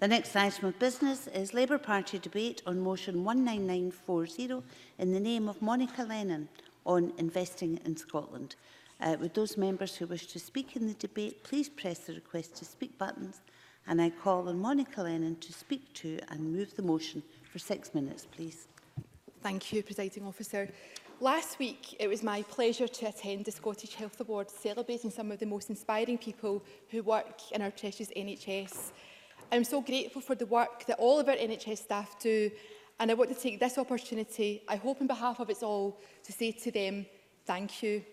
The next item of business is Labour Party debate on motion 19940 in the name of Monica Lennon on investing in Scotland. Would those members who wish to speak in the debate please press the request to speak buttons, and I call on Monica Lennon to speak to and move the motion for 6 minutes, please. Thank you, Presiding Officer. Last week, it was my pleasure to attend the Scottish Health Awards, celebrating some of the most inspiring people who work in our precious NHS. I'm so grateful for the work that all of our NHS staff do, and I want to take this opportunity, I hope on behalf of us all, to say to them, thank you.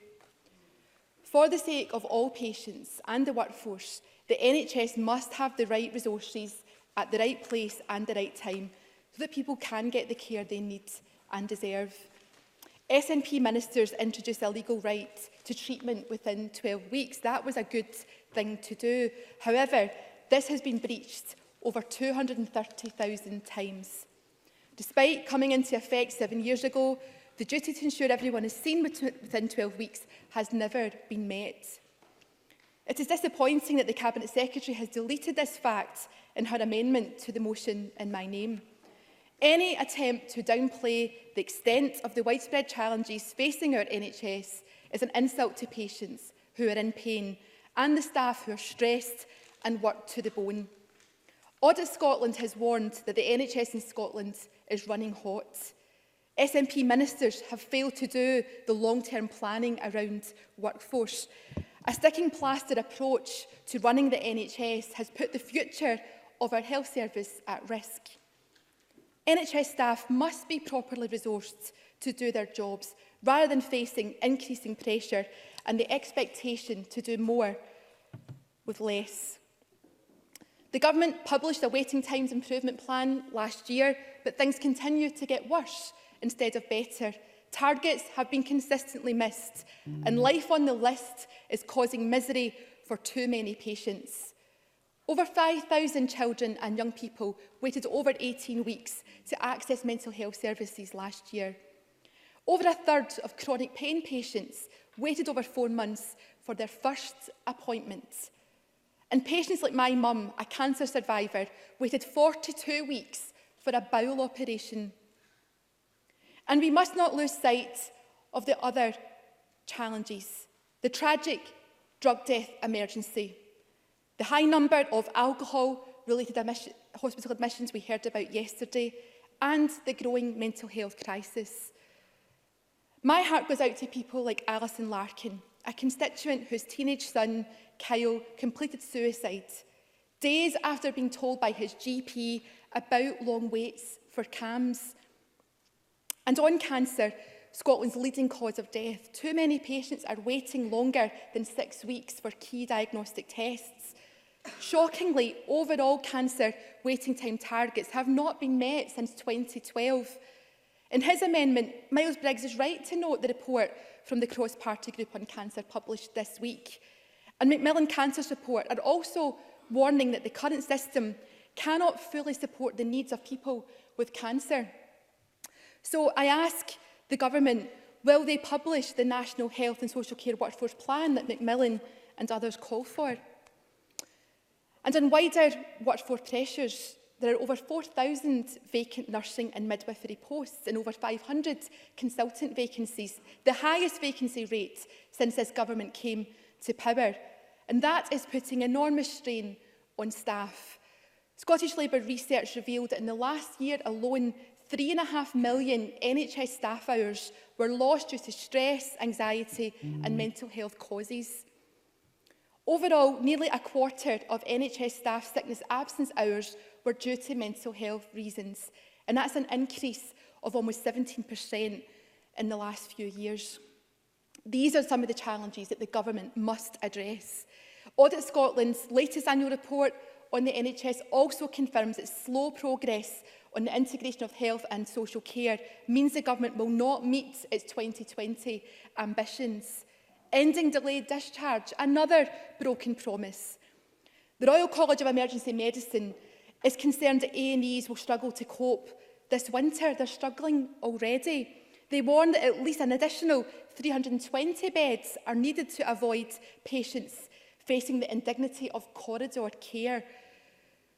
For the sake of all patients and the workforce, the NHS must have the right resources at the right place and the right time so that people can get the care they need and deserve. SNP ministers introduced a legal right to treatment within 12 weeks. That was a good thing to do. However, this has been breached over 230,000 times. Despite coming into effect 7 years ago, the duty to ensure everyone is seen within 12 weeks has never been met. It is disappointing that the Cabinet Secretary has deleted this fact in her amendment to the motion in my name. Any attempt to downplay the extent of the widespread challenges facing our NHS is an insult to patients who are in pain and the staff who are stressed and work to the bone. Audit Scotland has warned that the NHS in Scotland is running hot. SNP ministers have failed to do the long-term planning around workforce. A sticking plaster approach to running the NHS has put the future of our health service at risk. NHS staff must be properly resourced to do their jobs, rather than facing increasing pressure and the expectation to do more with less. The Government published a waiting times improvement plan last year, but things continue to get worse instead of better. Targets have been consistently missed, and life on the list is causing misery for too many patients. Over 5,000 children and young people waited over 18 weeks to access mental health services last year. Over a third of chronic pain patients waited over 4 months for their first appointment. And patients like my mum, a cancer survivor, waited 42 weeks for a bowel operation. And we must not lose sight of the other challenges: the tragic drug death emergency, the high number of alcohol-related hospital admissions we heard about yesterday, and the growing mental health crisis. My heart goes out to people like Alison Larkin, a constituent whose teenage son, Kyle, completed suicide days after being told by his GP about long waits for CAMHS. And on cancer, Scotland's leading cause of death, too many patients are waiting longer than 6 weeks for key diagnostic tests. Shockingly, overall cancer waiting time targets have not been met since 2012. In his amendment, Miles Briggs is right to note the report from the Cross-Party Group on Cancer published this week. And Macmillan Cancer's report are also warning that the current system cannot fully support the needs of people with cancer. So I ask the Government, will they publish the National Health and Social Care Workforce Plan that Macmillan and others call for? And on wider workforce pressures, there are over 4,000 vacant nursing and midwifery posts and over 500 consultant vacancies, the highest vacancy rate since this Government came to power. And that is putting enormous strain on staff. Scottish Labour research revealed that in the last year alone, 3.5 million NHS staff hours were lost due to stress, anxiety and mental health causes. Overall, nearly a quarter of NHS staff sickness absence hours were due to mental health reasons, and that's an increase of almost 17% in the last few years. These are some of the challenges that the Government must address. Audit Scotland's latest annual report on the NHS also confirms that slow progress on the integration of health and social care means the Government will not meet its 2020 ambitions. Ending delayed discharge, another broken promise. The Royal College of Emergency Medicine is concerned that A&Es will struggle to cope this winter. They're struggling already. They warn that at least an additional 320 beds are needed to avoid patients facing the indignity of corridor care.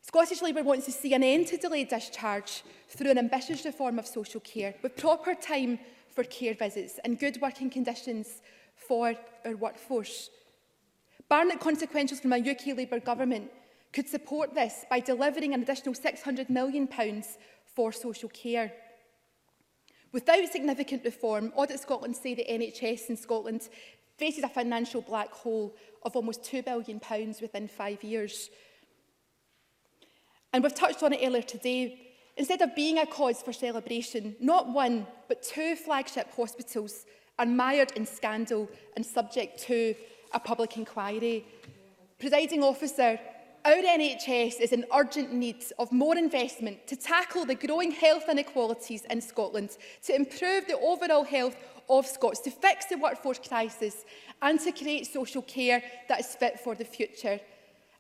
Scottish Labour wants to see an end to delayed discharge through an ambitious reform of social care, with proper time for care visits and good working conditions for our workforce. Barnett consequentials from a UK Labour government could support this by delivering an additional £600 million for social care. Without significant reform, Audit Scotland say the NHS in Scotland faces a financial black hole of almost £2 billion within 5 years. And we've touched on it earlier today. Instead of being a cause for celebration, not one, but two flagship hospitals are mired in scandal and subject to a public inquiry. Presiding Officer, our NHS is in urgent need of more investment to tackle the growing health inequalities in Scotland, to improve the overall health of Scots, to fix the workforce crisis and to create social care that is fit for the future.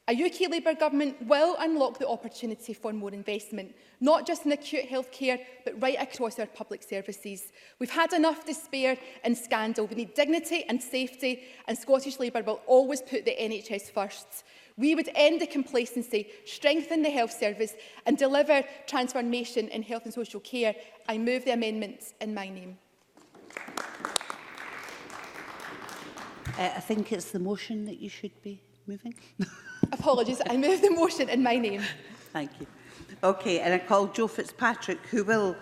A UK Labour government will unlock the opportunity for more investment, not just in acute health care, but right across our public services. We've had enough despair and scandal. We need dignity and safety, and Scottish Labour will always put the NHS first. We would end the complacency, strengthen the health service and deliver transformation in health and social care. I move the amendments in my name. I think it's the motion that you should be moving. Apologies, I move the motion in my name. Thank you. Okay, and I call Joe Fitzpatrick, who will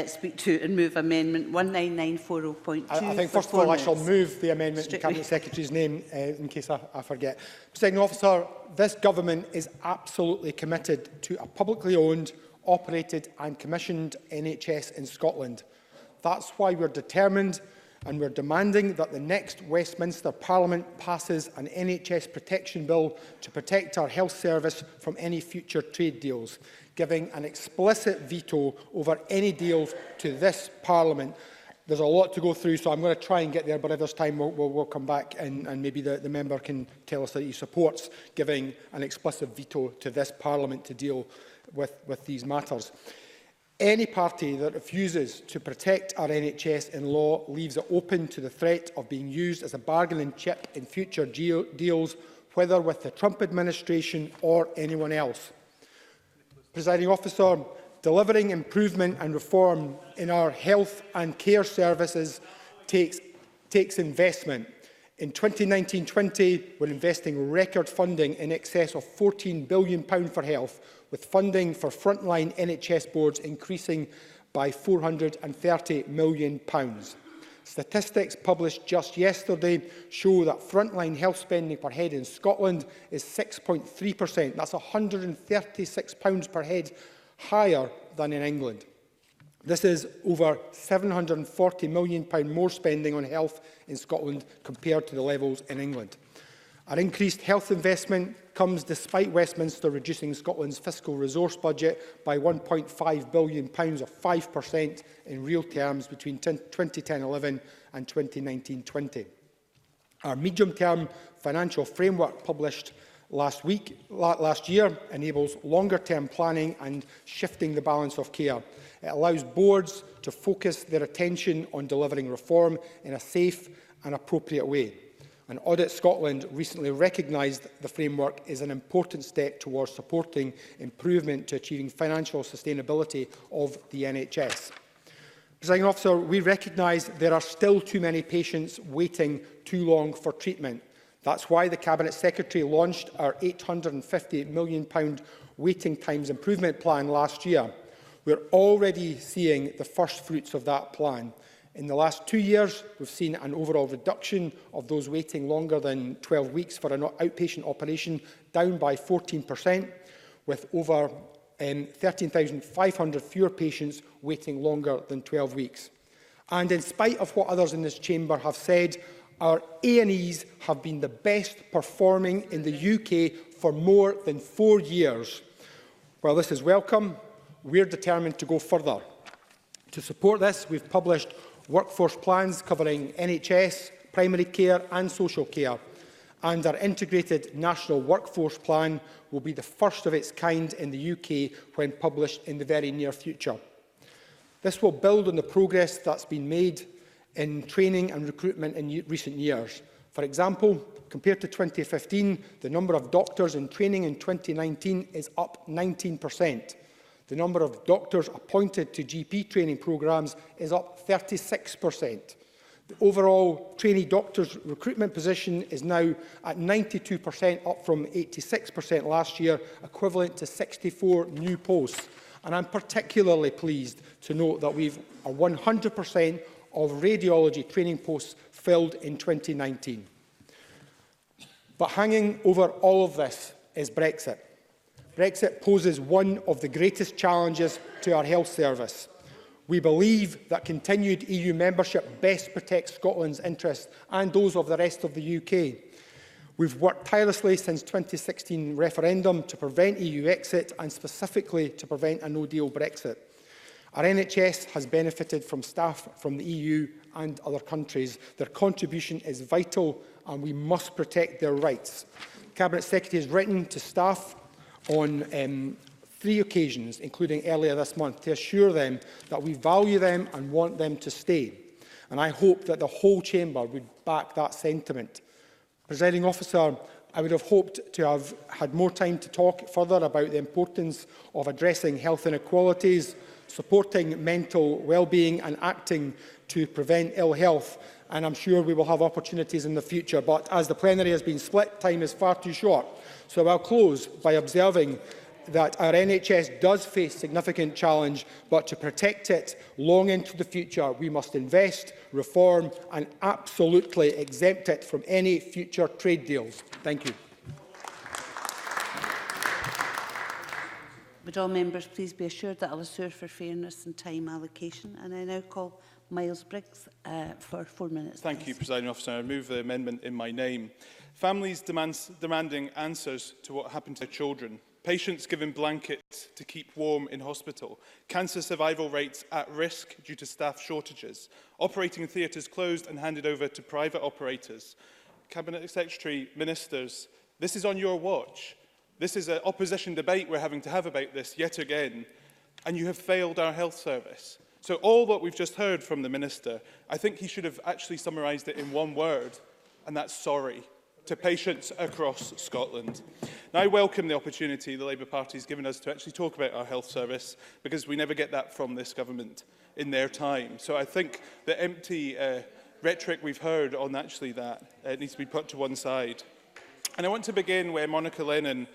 speak to and move Amendment 19940.2. I think, first of all, I shall move the amendment in Cabinet Secretary's name, in case I forget. Presiding Officer, this Government is absolutely committed to a publicly owned, operated and commissioned NHS in Scotland. That's why we're determined and we're demanding that the next Westminster Parliament passes an NHS protection bill to protect our health service from any future trade deals, giving an explicit veto over any deals to this Parliament. There's a lot to go through, so I'm going to try and get there, but if there's time, we'll come back and maybe the member can tell us that he supports giving an explicit veto to this Parliament to deal with these matters. Any party that refuses to protect our NHS in law leaves it open to the threat of being used as a bargaining chip in future deals, whether with the Trump administration or anyone else. Presiding Officer, delivering improvement and reform in our health and care services takes investment. In 2019-20, we're investing record funding in excess of £14 billion for health, with funding for frontline NHS boards increasing by £430 million. Statistics published just yesterday show that frontline health spending per head in Scotland is 6.3%. That's £136 per head higher than in England. This is over £740 million more spending on health in Scotland compared to the levels in England. Our increased health investment comes despite Westminster reducing Scotland's fiscal resource budget by £1.5 billion, or 5% in real terms, between 2010-11 and 2019-20. Our medium-term financial framework published last year enables longer-term planning and shifting the balance of care. It allows boards to focus their attention on delivering reform in a safe and appropriate way. And Audit Scotland recently recognised the framework is an important step towards supporting improvement to achieving financial sustainability of the NHS. Presiding Officer, we recognise there are still too many patients waiting too long for treatment. That's why the Cabinet Secretary launched our £850 million waiting times improvement plan last year. We're already seeing the first fruits of that plan. In the last 2 years, we've seen an overall reduction of those waiting longer than 12 weeks for an outpatient operation, down by 14%, with over 13,500 fewer patients waiting longer than 12 weeks. And in spite of what others in this chamber have said, our A&Es have been the best performing in the UK for more than 4 years. While this is welcome, we're determined to go further. To support this, we've published workforce plans covering NHS, primary care and social care. And our integrated national workforce plan will be the first of its kind in the UK when published in the very near future. This will build on the progress that's been made in training and recruitment in recent years. For example, compared to 2015, the number of doctors in training in 2019 is up 19%. The number of doctors appointed to GP training programmes is up 36%. The overall trainee doctors recruitment position is now at 92%, up from 86% last year, equivalent to 64 new posts. And I'm particularly pleased to note that we've 100% of radiology training posts filled in 2019. But hanging over all of this is Brexit. Brexit poses one of the greatest challenges to our health service. We believe that continued EU membership best protects Scotland's interests and those of the rest of the UK. We've worked tirelessly since the 2016 referendum to prevent EU exit and specifically to prevent a no-deal Brexit. Our NHS has benefited from staff from the EU and other countries. Their contribution is vital and we must protect their rights. The Cabinet Secretary has written to staff on 3 occasions, including earlier this month, to assure them that we value them and want them to stay. And I hope that the whole Chamber would back that sentiment. Presiding Officer, I would have hoped to have had more time to talk further about the importance of addressing health inequalities, supporting mental well-being and acting to prevent ill health. And I'm sure we will have opportunities in the future. But as the plenary has been split, time is far too short. So I'll close by observing that our NHS does face significant challenge, but to protect it long into the future, we must invest, reform and absolutely exempt it from any future trade deals. Thank you. Would all members please be assured that I will assure for fairness and time allocation. And I now call Miles Briggs for 4 minutes. Thank you, Presiding Officer. I move the amendment in my name. Families demanding answers to what happened to their children. Patients given blankets to keep warm in hospital. Cancer survival rates at risk due to staff shortages. Operating theatres closed and handed over to private operators. Cabinet Secretary, Ministers, this is on your watch. This is an opposition debate we're having to have about this yet again. And you have failed our health service. So all what we've just heard from the Minister, I think he should have actually summarised it in one word, and that's sorry, to patients across Scotland. Now, I welcome the opportunity the Labour Party has given us to actually talk about our health service, because we never get that from this government in their time. So I think the empty rhetoric we've heard on actually that needs to be put to one side. And I want to begin where Monica Lennon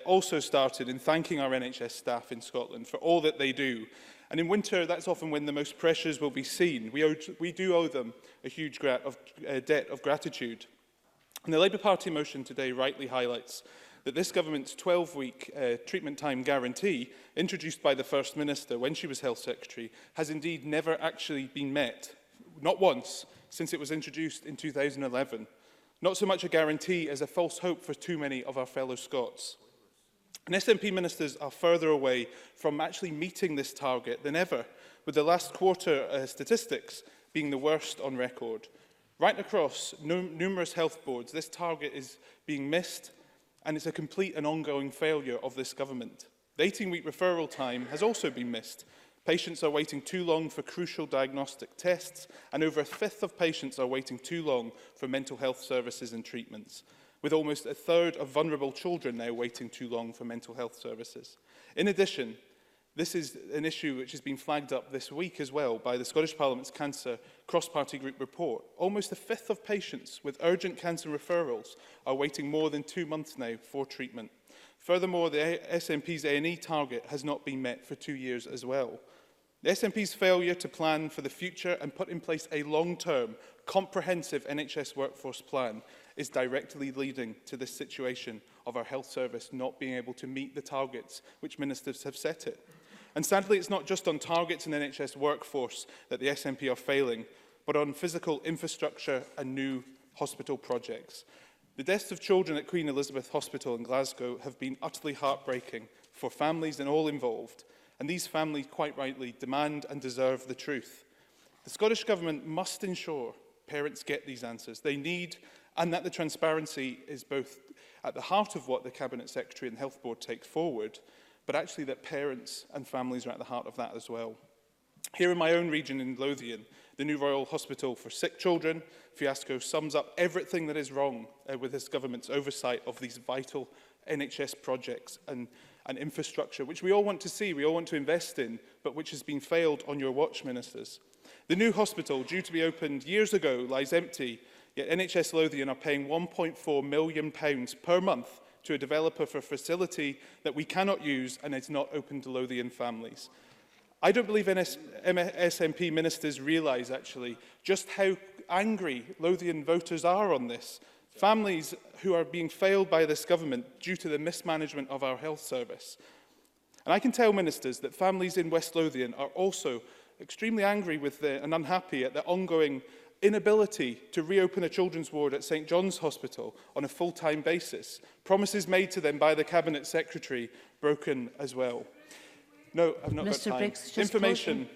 also started, in thanking our NHS staff in Scotland for all that they do. And in winter, that's often when the most pressures will be seen. We do owe them a huge debt of gratitude. And the Labour Party motion today rightly highlights that this government's 12-week treatment time guarantee, introduced by the First Minister when she was Health Secretary, has indeed never actually been met, not once, since it was introduced in 2011. Not so much a guarantee as a false hope for too many of our fellow Scots. And SNP ministers are further away from actually meeting this target than ever, with the last quarter statistics being the worst on record. Right across numerous health boards, this target is being missed, and it's a complete and ongoing failure of this government. The 18-week referral time has also been missed. Patients are waiting too long for crucial diagnostic tests, and over a fifth of patients are waiting too long for mental health services and treatments, with almost a third of vulnerable children now waiting too long for mental health services. In addition, this is an issue which has been flagged up this week as well by the Scottish Parliament's Cancer Cross-Party Group report. Almost a fifth of patients with urgent cancer referrals are waiting more than 2 months now for treatment. Furthermore, the SNP's A&E target has not been met for 2 years as well. The SNP's failure to plan for the future and put in place a long-term, comprehensive NHS workforce plan is directly leading to this situation of our health service not being able to meet the targets which ministers have set it. And sadly, it's not just on targets and NHS workforce that the SNP are failing, but on physical infrastructure and new hospital projects. The deaths of children at Queen Elizabeth Hospital in Glasgow have been utterly heartbreaking for families and all involved, and these families quite rightly demand and deserve the truth. The Scottish Government must ensure parents get these answers they need, and that the transparency is both at the heart of what the Cabinet Secretary and Health Board take forward, but actually that parents and families are at the heart of that as well. Here in my own region in Lothian, The new Royal Hospital for Sick Children fiasco sums up everything that is wrong with this government's oversight of these vital NHS projects and infrastructure, which we all want to see, we all want to invest in, but which has been failed on your watch, ministers. The new hospital, due to be opened years ago, lies empty, yet NHS Lothian are paying £1.4 million per month to a developer for a facility that we cannot use and is not open to Lothian families. I don't believe SNP ministers realise, actually, just how angry Lothian voters are on this. Families who are being failed by this government due to the mismanagement of our health service. And I can tell ministers that families in West Lothian are also extremely angry with and unhappy at the ongoing inability to reopen a children's ward at St John's Hospital on a full-time basis. Promises made to them by the Cabinet Secretary broken as well. No, I've not got time. Briggs, Information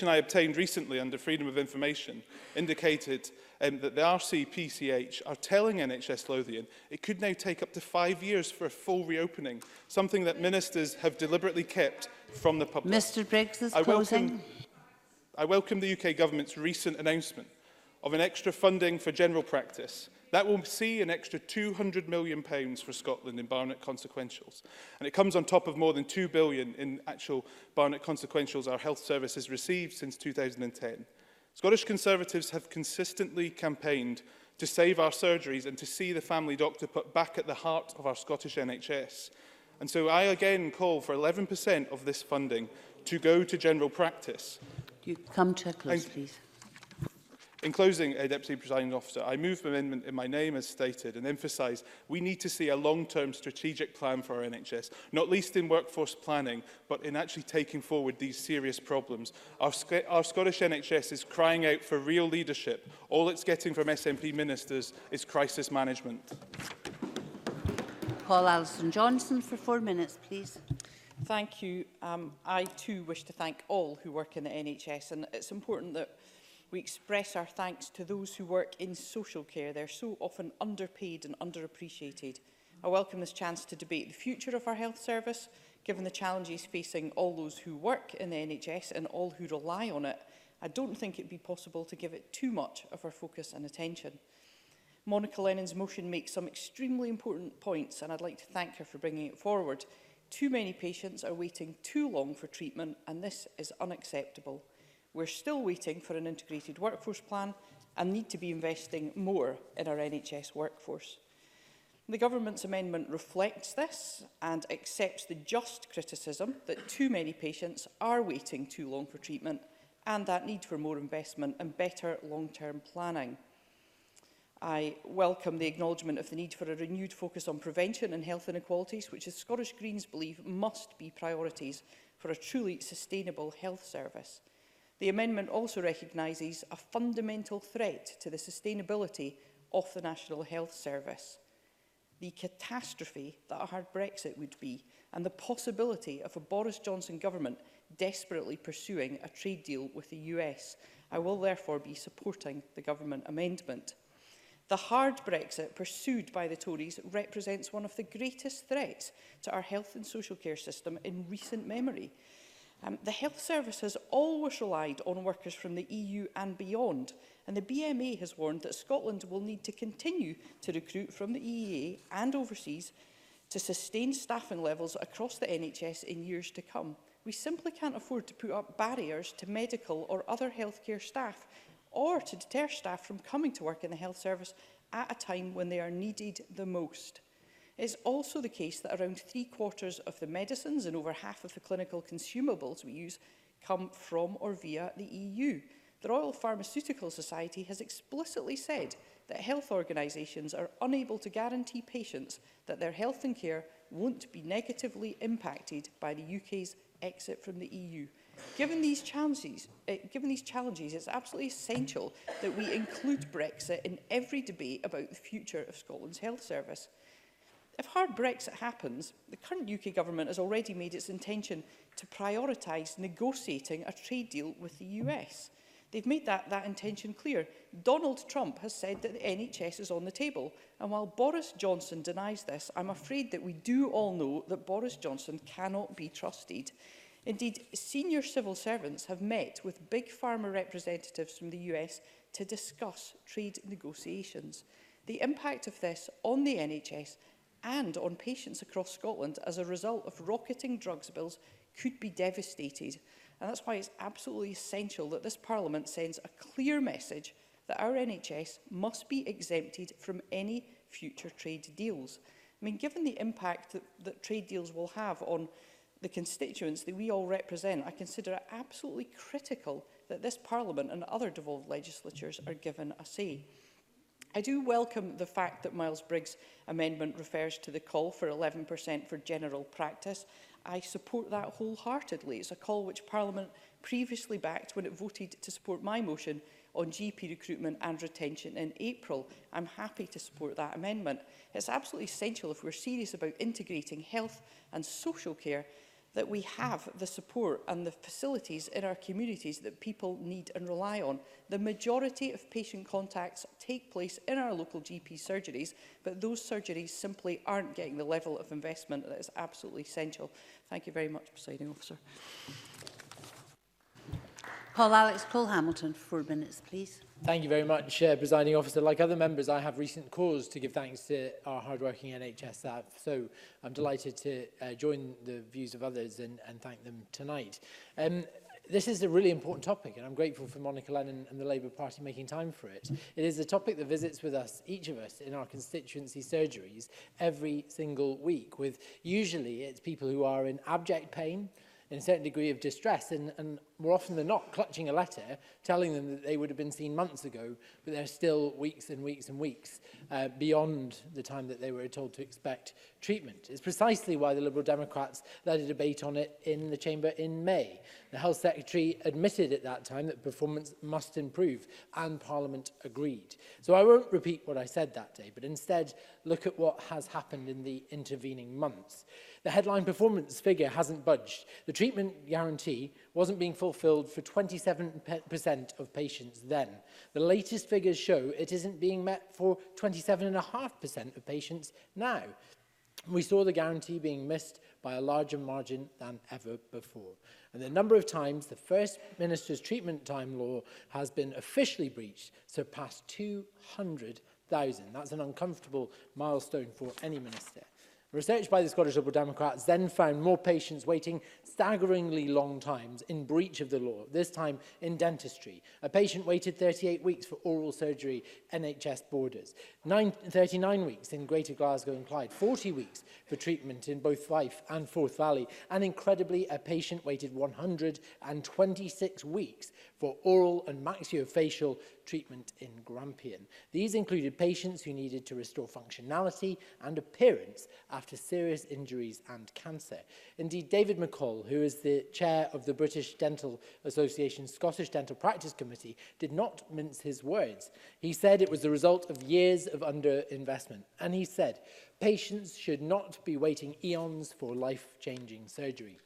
I obtained recently under Freedom of Information indicated that the RCPCH are telling NHS Lothian it could now take up to 5 years for a full reopening, something that ministers have deliberately kept from the public. Mr Briggs is closing. I welcome the UK Government's recent announcement of an extra funding for general practice. That will see an extra £200 million for Scotland in Barnet consequentials. And it comes on top of more than £2 billion in actual Barnet consequentials our health service has received since 2010. Scottish Conservatives have consistently campaigned to save our surgeries and to see the family doctor put back at the heart of our Scottish NHS. And so I again call for 11% of this funding to go to general practice. You come to a close, please. In closing, Deputy Presiding Officer, I move the amendment in my name as stated and emphasise we need to see a long-term strategic plan for our NHS, not least in workforce planning, but in actually taking forward these serious problems. Our Scottish NHS is crying out for real leadership. All it's getting from SNP ministers is crisis management. Paul Alison-Johnson for 4 minutes, please. Thank you. I too wish to thank all who work in the NHS, and it's important that we express our thanks to those who work in social care. They're so often underpaid and underappreciated. I welcome this chance to debate the future of our health service, given the challenges facing all those who work in the NHS and all who rely on it. I don't think it would be possible to give it too much of our focus and attention. Monica Lennon's motion makes some extremely important points, and I'd like to thank her for bringing it forward. Too many patients are waiting too long for treatment, and this is unacceptable. We're still waiting for an integrated workforce plan and need to be investing more in our NHS workforce. The Government's amendment reflects this and accepts the just criticism that too many patients are waiting too long for treatment and that need for more investment and better long-term planning. I welcome the acknowledgement of the need for a renewed focus on prevention and health inequalities, which the Scottish Greens believe must be priorities for a truly sustainable health service. The amendment also recognises a fundamental threat to the sustainability of the National Health Service. The catastrophe that a hard Brexit would be, and the possibility of a Boris Johnson government desperately pursuing a trade deal with the US. I will therefore be supporting the government amendment. The hard Brexit pursued by the Tories represents one of the greatest threats to our health and social care system in recent memory. The health service has always relied on workers from the EU and beyond, and the BMA has warned that Scotland will need to continue to recruit from the EEA and overseas to sustain staffing levels across the NHS in years to come. We simply can't afford to put up barriers to medical or other healthcare staff, or to deter staff from coming to work in the health service at a time when they are needed the most. It is also the case that around 3/4 of the medicines and over half of the clinical consumables we use come from or via the EU. The Royal Pharmaceutical Society has explicitly said that health organisations are unable to guarantee patients that their health and care won't be negatively impacted by the UK's exit from the EU. Given these challenges, it's absolutely essential that we include Brexit in every debate about the future of Scotland's health service. If hard Brexit happens, the current UK government has already made its intention to prioritise negotiating a trade deal with the US. They've made that intention clear. Donald Trump has said that the NHS is on the table. And while Boris Johnson denies this, I'm afraid that we do all know that Boris Johnson cannot be trusted. Indeed, senior civil servants have met with big pharma representatives from the US to discuss trade negotiations. The impact of this on the NHS and on patients across Scotland as a result of rocketing drugs bills could be devastating. And that's why it's absolutely essential that this Parliament sends a clear message that our NHS must be exempted from any future trade deals. I mean, given the impact that trade deals will have on the constituents that we all represent, I consider it absolutely critical that this Parliament and other devolved legislatures are given a say. I do welcome the fact that Miles Briggs' amendment refers to the call for 11% for general practice. I support that wholeheartedly. It's a call which Parliament previously backed when it voted to support my motion on GP recruitment and retention in April. I'm happy to support that amendment. It's absolutely essential, if we're serious about integrating health and social care, that we have the support and the facilities in our communities that people need and rely on. The majority of patient contacts take place in our local GP surgeries, but those surgeries simply aren't getting the level of investment that is absolutely essential. Thank you very much, Presiding Officer. Paul Alex Cole-Hamilton, 4 minutes, please. Thank you very much, Presiding Officer. Like other members, I have recent cause to give thanks to our hard-working NHS staff, so I'm delighted to join the views of others and thank them tonight. This is a really important topic, and I'm grateful for Monica Lennon and the Labour Party making time for it. It is a topic that visits with us, each of us, in our constituency surgeries every single week, with usually it's people who are in abject pain, in a certain degree of distress, and more often than not clutching a letter telling them that they would have been seen months ago, but they're still weeks and weeks and weeks beyond the time that they were told to expect treatment. It's precisely why the Liberal Democrats led a debate on it in the Chamber in May. The Health Secretary admitted at that time that performance must improve, and Parliament agreed. So I won't repeat what I said that day, but instead look at what has happened in the intervening months. The headline performance figure hasn't budged. The treatment guarantee wasn't being fulfilled for 27% of patients then. The latest figures show it isn't being met for 27.5% of patients now. We saw the guarantee being missed by a larger margin than ever before. And the number of times the First Minister's treatment time law has been officially breached surpassed 200,000. That's an uncomfortable milestone for any minister. Research by the Scottish Liberal Democrats then found more patients waiting staggeringly long times in breach of the law, this time in dentistry. A patient waited 38 weeks for oral surgery, NHS borders, 39 weeks in Greater Glasgow and Clyde, 40 weeks for treatment in both Fife and Forth Valley, and incredibly, a patient waited 126 weeks for oral and maxillofacial treatment in Grampian. These included patients who needed to restore functionality and appearance after serious injuries and cancer. Indeed, David McCall, who is the chair of the British Dental Association's Scottish Dental Practice Committee, did not mince his words. He said it was the result of years of underinvestment. And he said, patients should not be waiting eons for life-changing surgery.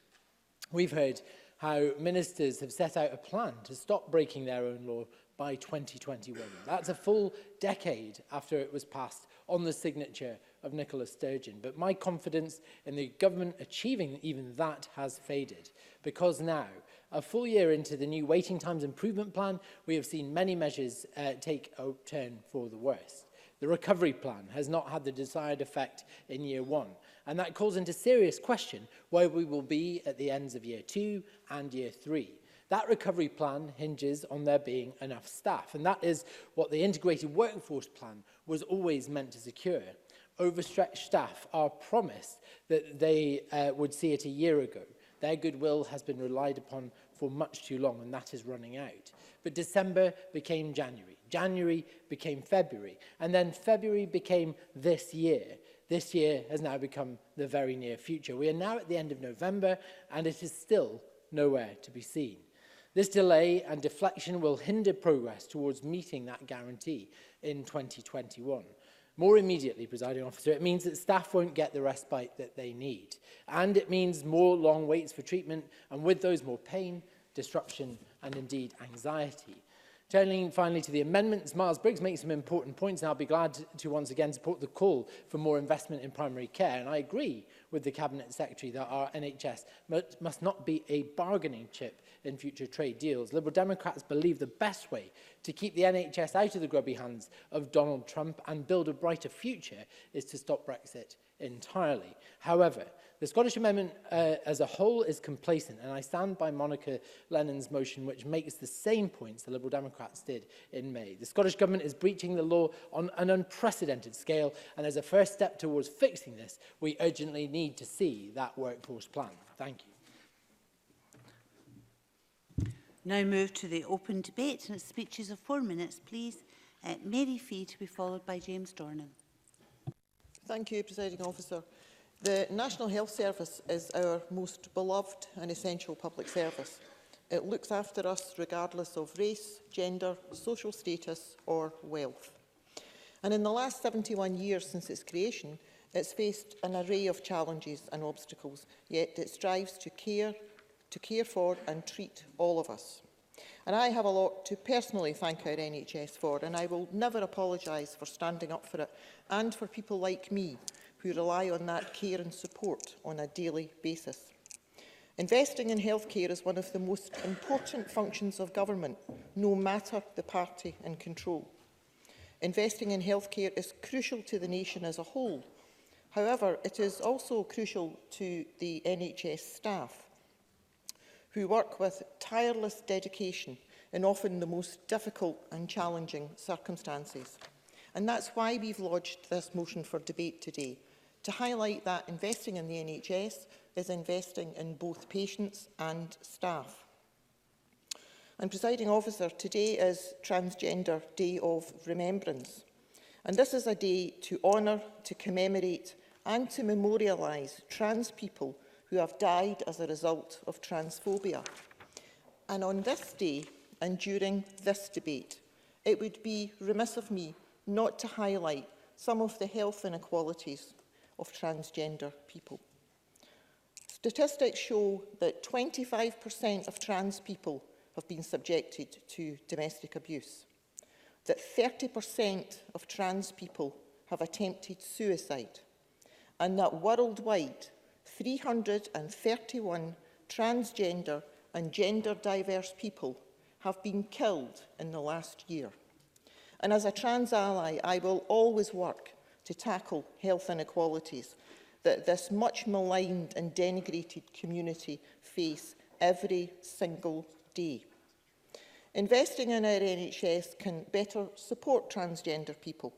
We've heard how ministers have set out a plan to stop breaking their own law by 2021. That's a full decade after it was passed on the signature of Nicola Sturgeon. But my confidence in the government achieving even that has faded, because now, a full year into the new Waiting Times Improvement Plan, we have seen many measures take a turn for the worse. The recovery plan has not had the desired effect in year one, and that calls into serious question where we will be at the ends of year 2 and year 3. That recovery plan hinges on there being enough staff, and that is what the integrated workforce plan was always meant to secure. Overstretched staff are promised that they would see it a year ago. Their goodwill has been relied upon for much too long, and that is running out. But December became January. January became February, and then February became this year. This year has now become the very near future. We are now at the end of November, and it is still nowhere to be seen. This delay and deflection will hinder progress towards meeting that guarantee in 2021. More immediately, Presiding Officer, it means that staff won't get the respite that they need. And it means more long waits for treatment, and with those more pain, disruption, and indeed anxiety. Turning finally to the amendments, Miles Briggs makes some important points, and I'll be glad to once again support the call for more investment in primary care. And I agree with the Cabinet Secretary that our NHS must not be a bargaining chip in future trade deals. Liberal Democrats believe the best way to keep the NHS out of the grubby hands of Donald Trump and build a brighter future is to stop Brexit entirely. However, the Scottish Amendment as a whole is complacent, and I stand by Monica Lennon's motion, which makes the same points the Liberal Democrats did in May. The Scottish Government is breaching the law on an unprecedented scale, and as a first step towards fixing this, we urgently need to see that workforce plan. Thank you. Now move to the open debate, and it's speeches of 4 minutes, please. Mary Fee to be followed by James Dornan. Thank you, Presiding Officer. The National Health Service is our most beloved and essential public service. It looks after us regardless of race, gender, social status or wealth. And in the last 71 years since its creation, it's faced an array of challenges and obstacles, yet it strives to care for and treat all of us. And I have a lot to personally thank our NHS for, and I will never apologise for standing up for it and for people like me who rely on that care and support on a daily basis. Investing in healthcare is one of the most important functions of government, no matter the party in control. Investing in healthcare is crucial to the nation as a whole. However, it is also crucial to the NHS staff, who work with tireless dedication in often the most difficult and challenging circumstances. And that's why we've lodged this motion for debate today, to highlight that investing in the NHS is investing in both patients and staff. And Presiding Officer, today is Transgender Day of Remembrance. And this is a day to honour, to commemorate and to memorialise trans people who have died as a result of transphobia. And on this day, and during this debate, it would be remiss of me not to highlight some of the health inequalities of transgender people. Statistics show that 25% of trans people have been subjected to domestic abuse, that 30% of trans people have attempted suicide, and that worldwide 331 transgender and gender diverse people have been killed in the last year. And as a trans ally, I will always work to tackle health inequalities that this much maligned and denigrated community face every single day. Investing in our NHS can better support transgender people,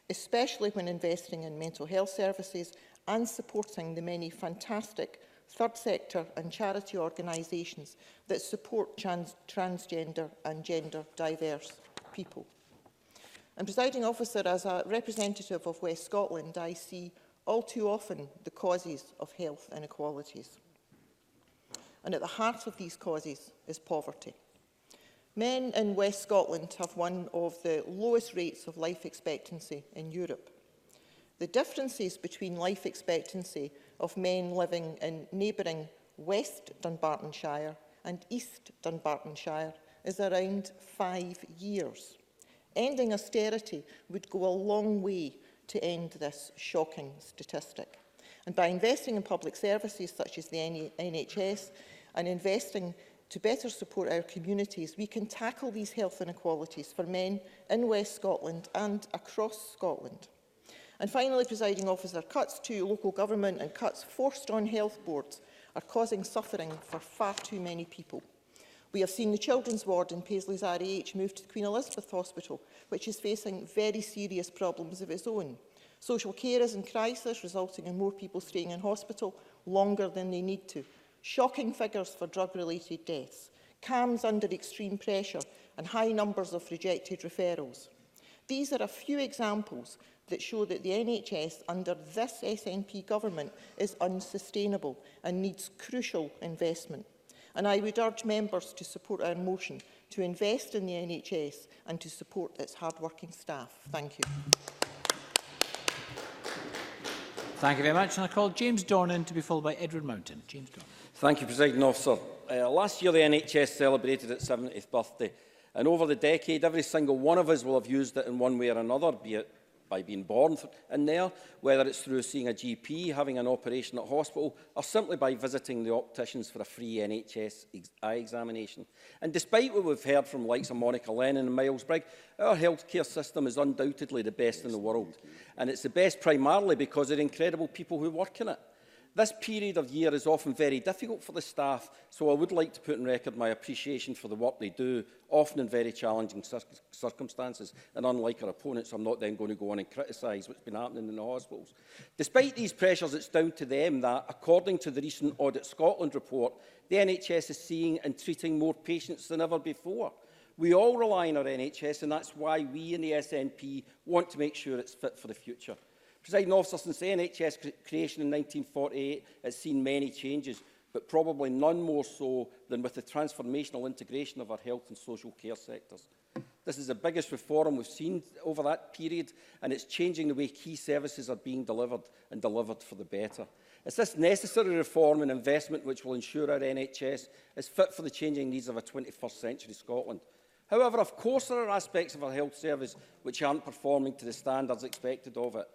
especially when investing in mental health services and supporting the many fantastic third sector and charity organisations that support transgender and gender diverse people. And Presiding Officer, as a representative of West Scotland, I see all too often the causes of health inequalities. And at the heart of these causes is poverty. Men in West Scotland have one of the lowest rates of life expectancy in Europe. The differences between life expectancy of men living in neighbouring West Dunbartonshire and East Dunbartonshire is around 5 years. Ending austerity would go a long way to end this shocking statistic. And by investing in public services such as the NHS and investing to better support our communities, we can tackle these health inequalities for men in West Scotland and across Scotland. And finally, Presiding Officer, cuts to local government and cuts forced on health boards are causing suffering for far too many people. We have seen the children's ward in Paisley's RAH move to the Queen Elizabeth Hospital, which is facing very serious problems of its own. Social care is in crisis, resulting in more people staying in hospital longer than they need to. Shocking figures for drug-related deaths, CAMS under extreme pressure and high numbers of rejected referrals. These are a few examples that show that the NHS under this SNP government is unsustainable and needs crucial investment. And I would urge members to support our motion to invest in the NHS and to support its hard-working staff. Thank you. Thank you very much. And I call James Dornan to be followed by Edward Mountain. James Dornan. Thank you, Presiding Officer. Last year, the NHS celebrated its 70th birthday, And over the decade, every single one of us will have used it in one way or another, be it by being born in there, whether it's through seeing a GP, having an operation at hospital, or simply by visiting the opticians for a free NHS eye examination. And despite what we've heard from likes of Monica Lennon and Miles Brigg, our healthcare system is undoubtedly the best in the world. And it's the best primarily because of the incredible people who work in it. This period of year is often very difficult for the staff, so I would like to put on record my appreciation for the work they do, often in very challenging circumstances. And unlike our opponents, I'm not then going to go on and criticise what's been happening in the hospitals. Despite these pressures, it's down to them that, according to the recent Audit Scotland report, the NHS is seeing and treating more patients than ever before. We all rely on our NHS, and that's why we in the SNP want to make sure it's fit for the future. Presiding Officer, since the NHS creation in 1948, has seen many changes, but probably none more so than with the transformational integration of our health and social care sectors. This is the biggest reform we've seen over that period, and it's changing the way key services are being delivered and delivered for the better. It's this necessary reform and investment which will ensure our NHS is fit for the changing needs of a 21st century Scotland. However, of course, there are aspects of our health service which aren't performing to the standards expected of it.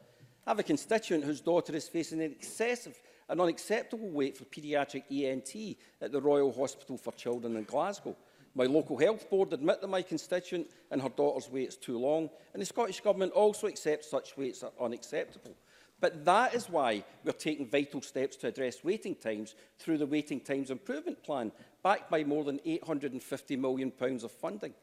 I have a constituent whose daughter is facing an excessive and unacceptable wait for paediatric ENT at the Royal Hospital for Children in Glasgow. My local health board admit that my constituent and her daughter's wait is too long, and the Scottish Government also accepts such waits are unacceptable. But that is why we're taking vital steps to address waiting times through the Waiting Times Improvement Plan, backed by more than £850 million of funding.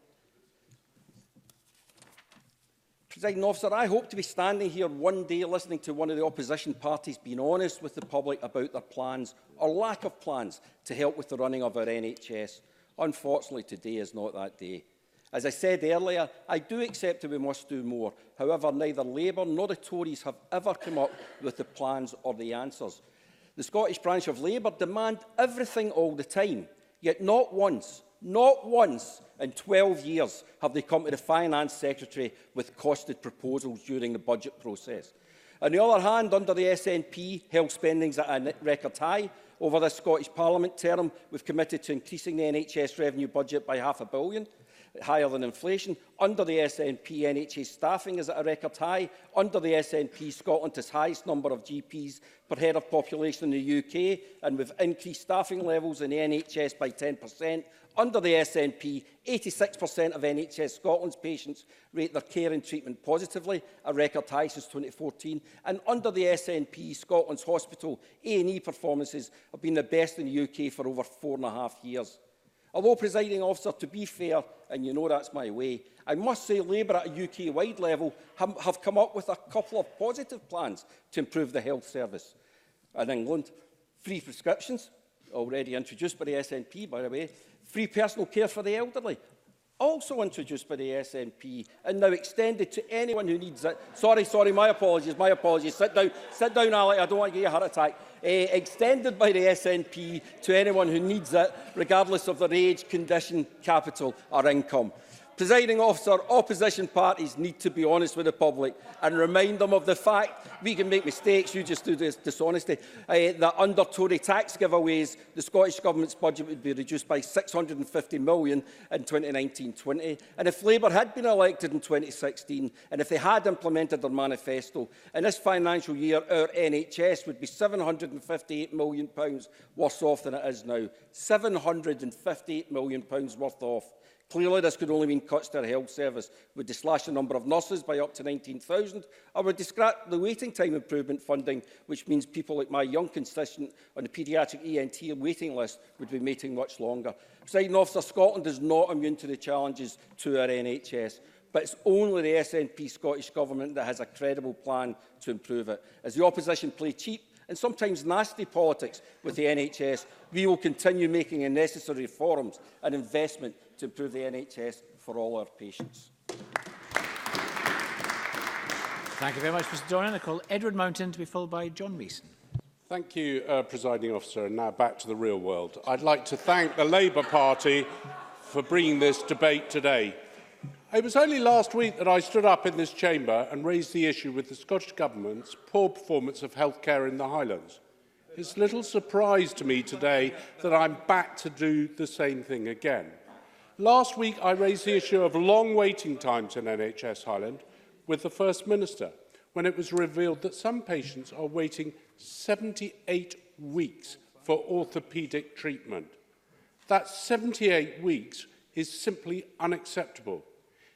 Presiding Officer, I hope to be standing here one day listening to one of the opposition parties being honest with the public about their plans or lack of plans to help with the running of our NHS. Unfortunately, today is not that day. As I said earlier, I do accept that we must do more. However, neither Labour nor the Tories have ever come up with the plans or the answers. The Scottish branch of Labour demand everything all the time, yet not once in 12 years have they come to the Finance Secretary with costed proposals during the budget process. On the other hand, under the SNP, health spending is at a record high. Over this Scottish Parliament term, we've committed to increasing the NHS revenue budget by £500 million, higher than inflation. Under the SNP, NHS staffing is at a record high. Under the SNP, Scotland has the highest number of GPs per head of population in the UK, and we've increased staffing levels in the NHS by 10%. Under the SNP, 86% of NHS Scotland's patients rate their care and treatment positively, a record high since 2014. And under the SNP, Scotland's hospital A&E performances have been the best in the UK for over 4.5 years. Although, Presiding Officer, to be fair, and you know that's my way, I must say Labour at a UK-wide level have come up with a couple of positive plans to improve the health service. In England, free prescriptions, already introduced by the SNP, by the way, free personal care for the elderly, also introduced by the SNP, and now extended to anyone who needs it. Sorry, my apologies. Sit down, Alec, I don't want to give you a heart attack. Extended by the SNP to anyone who needs it, regardless of their age, condition, capital or income. Presiding Officer, opposition parties need to be honest with the public and remind them of the fact we can make mistakes, you just do this dishonesty, that under Tory tax giveaways, the Scottish Government's budget would be reduced by £650 million in 2019-20. And if Labour had been elected in 2016, and if they had implemented their manifesto, in this financial year, our NHS would be £758 million worse off than it is now. £758 million worth off. Clearly, this could only mean cuts to our health service. Would they slash the number of nurses by up to 19,000? Or would they scrap the waiting time improvement funding, which means people like my young constituent on the paediatric ENT waiting list would be waiting much longer? Presiding Officer, Scotland is not immune to the challenges to our NHS, but it's only the SNP Scottish Government that has a credible plan to improve it. As the opposition play cheap and sometimes nasty politics with the NHS, we will continue making the necessary reforms and investment to improve the NHS for all our patients. Thank you very much, Mr Dornan. I call Edward Mountain to be followed by John Mason. Thank you, Presiding Officer. And now back to the real world. I'd like to thank the Labour Party for bringing this debate today. It was only last week that I stood up in this chamber and raised the issue with the Scottish Government's poor performance of healthcare in the Highlands. It's little surprise to me today that I'm back to do the same thing again. Last week, I raised the issue of long waiting times in NHS Highland with the First Minister, when it was revealed that some patients are waiting 78 weeks for orthopaedic treatment. That 78 weeks is simply unacceptable.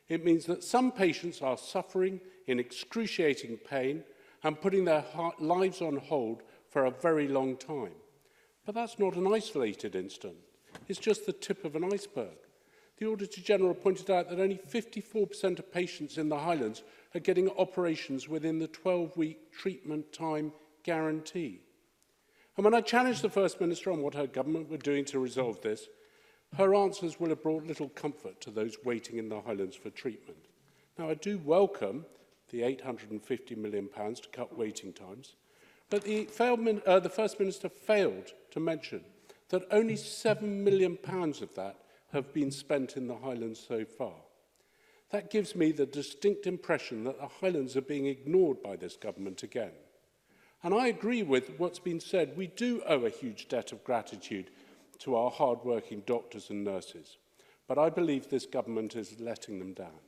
It means that some patients are suffering in excruciating pain and putting their lives on hold for a very long time. But that's not an isolated incident. It's just the tip of an iceberg. The Auditor-General pointed out that only 54% of patients in the Highlands are getting operations within the 12-week treatment time guarantee. And when I challenged the First Minister on what her government were doing to resolve this, her answers will have brought little comfort to those waiting in the Highlands for treatment. Now, I do welcome the £850 million to cut waiting times, but the First Minister failed to mention that only £7 million of that have been spent in the Highlands so far. That gives me the distinct impression that the Highlands are being ignored by this government again. And I agree with what's been said. We do owe a huge debt of gratitude to our hard-working doctors and nurses, but I believe this government is letting them down.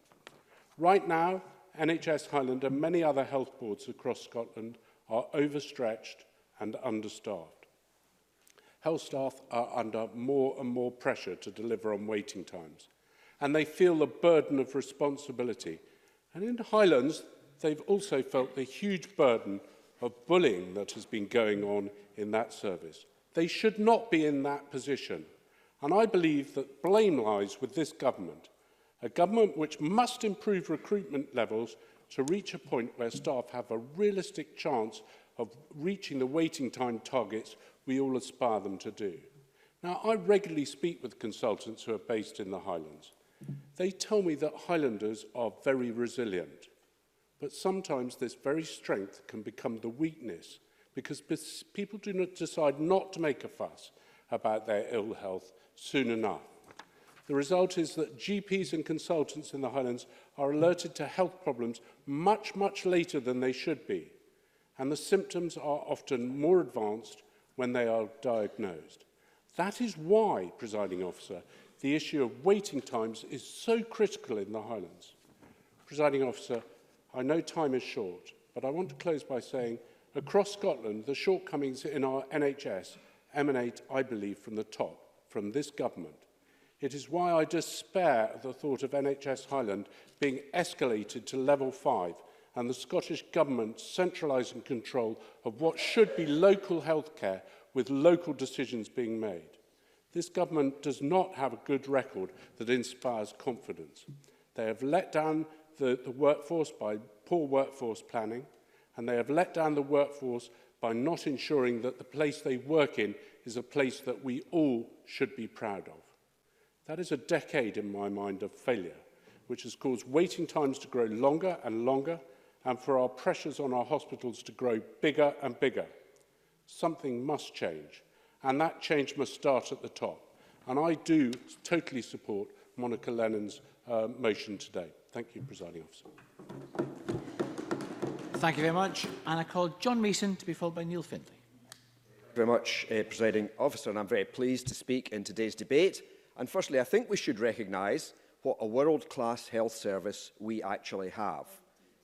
Right now, NHS Highland and many other health boards across Scotland are overstretched and understaffed. Health staff are under more and more pressure to deliver on waiting times, and they feel the burden of responsibility. And in the Highlands, they've also felt the huge burden of bullying that has been going on in that service. They should not be in that position. And I believe that blame lies with this government, a government which must improve recruitment levels to reach a point where staff have a realistic chance of reaching the waiting time targets we all aspire them to do. Now, I regularly speak with consultants who are based in the Highlands. They tell me that Highlanders are very resilient, but sometimes this very strength can become the weakness because people do not decide not to make a fuss about their ill health soon enough. The result is that GPs and consultants in the Highlands are alerted to health problems much, much later than they should be, and the symptoms are often more advanced when they are diagnosed. That is why, Presiding Officer, the issue of waiting times is so critical in the Highlands. Presiding Officer, I know time is short, but I want to close by saying across Scotland, the shortcomings in our NHS emanate, I believe, from the top, from this government. It is why I despair at the thought of NHS Highland being escalated to level 5 and the Scottish Government centralising control of what should be local healthcare with local decisions being made. This government does not have a good record that inspires confidence. They have let down the workforce by poor workforce planning, and they have let down the workforce by not ensuring that the place they work in is a place that we all should be proud of. That is a decade, in my mind, of failure, which has caused waiting times to grow longer and longer, and for our pressures on our hospitals to grow bigger and bigger. Something must change, and that change must start at the top. And I do totally support Monica Lennon's motion today. Thank you, Presiding Officer. Thank you very much. And I call John Mason to be followed by Neil Findlay. Thank you very much, Presiding Officer, and I'm very pleased to speak in today's debate. And firstly, I think we should recognise what a world-class health service we actually have.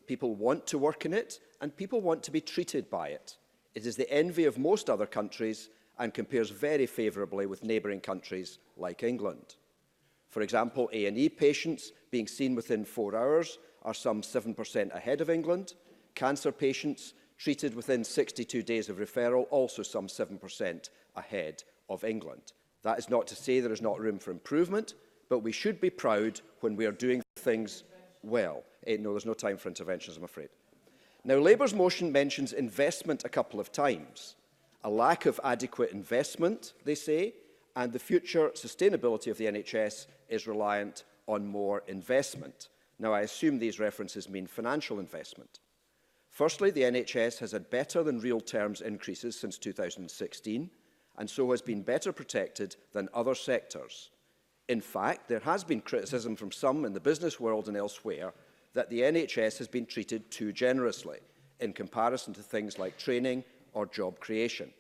People want to work in it, and people want to be treated by it. It is the envy of most other countries and compares very favourably with neighbouring countries like England. For example, A&E patients being seen within 4 hours are some 7% ahead of England. Cancer patients treated within 62 days of referral, also some 7% ahead of England. That is not to say there is not room for improvement, but we should be proud when we are doing things well. No, there's no time for interventions, I'm afraid. Now, Labour's motion mentions investment a couple of times. A lack of adequate investment, they say, and the future sustainability of the NHS is reliant on more investment. Now, I assume these references mean financial investment. Firstly, the NHS has had better than real terms increases since 2016, and so has been better protected than other sectors. In fact, there has been criticism from some in the business world and elsewhere that the NHS has been treated too generously in comparison to things like training or job creation.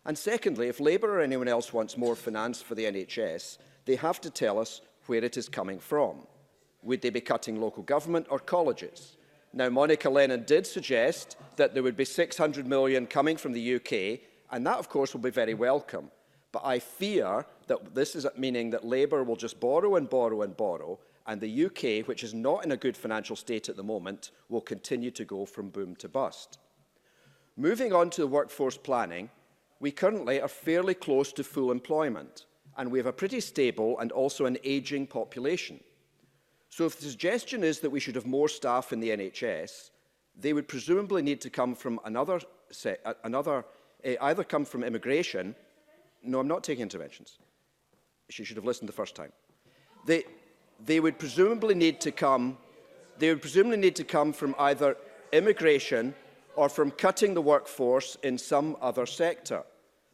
And secondly, if Labour or anyone else wants more finance for the NHS, they have to tell us where it is coming from. Would they be cutting local government or colleges? Now, Monica Lennon did suggest that there would be £600 million coming from the UK, and that, of course, will be very welcome. But I fear that this is meaning that Labour will just borrow and borrow and borrow, and the UK, which is not in a good financial state at the moment, will continue to go from boom to bust. Moving on to the workforce planning, we currently are fairly close to full employment, and we have a pretty stable and also an ageing population. So if the suggestion is that we should have more staff in the NHS, they would presumably need to come from either come from immigration. No, I'm not taking interventions. She should have listened the first time. They would presumably need to come from either immigration or from cutting the workforce in some other sector.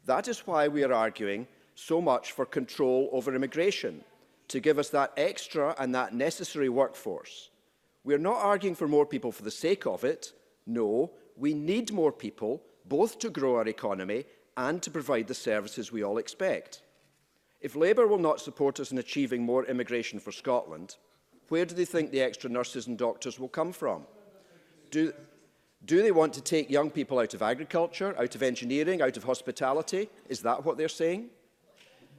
That is why we are arguing so much for control over immigration, to give us that extra and that necessary workforce. We are not arguing for more people for the sake of it. No, we need more people, both to grow our economy and to provide the services we all expect. If Labour will not support us in achieving more immigration for Scotland, where do they think the extra nurses and doctors will come from? Do they want to take young people out of agriculture, out of engineering, out of hospitality? Is that what they're saying?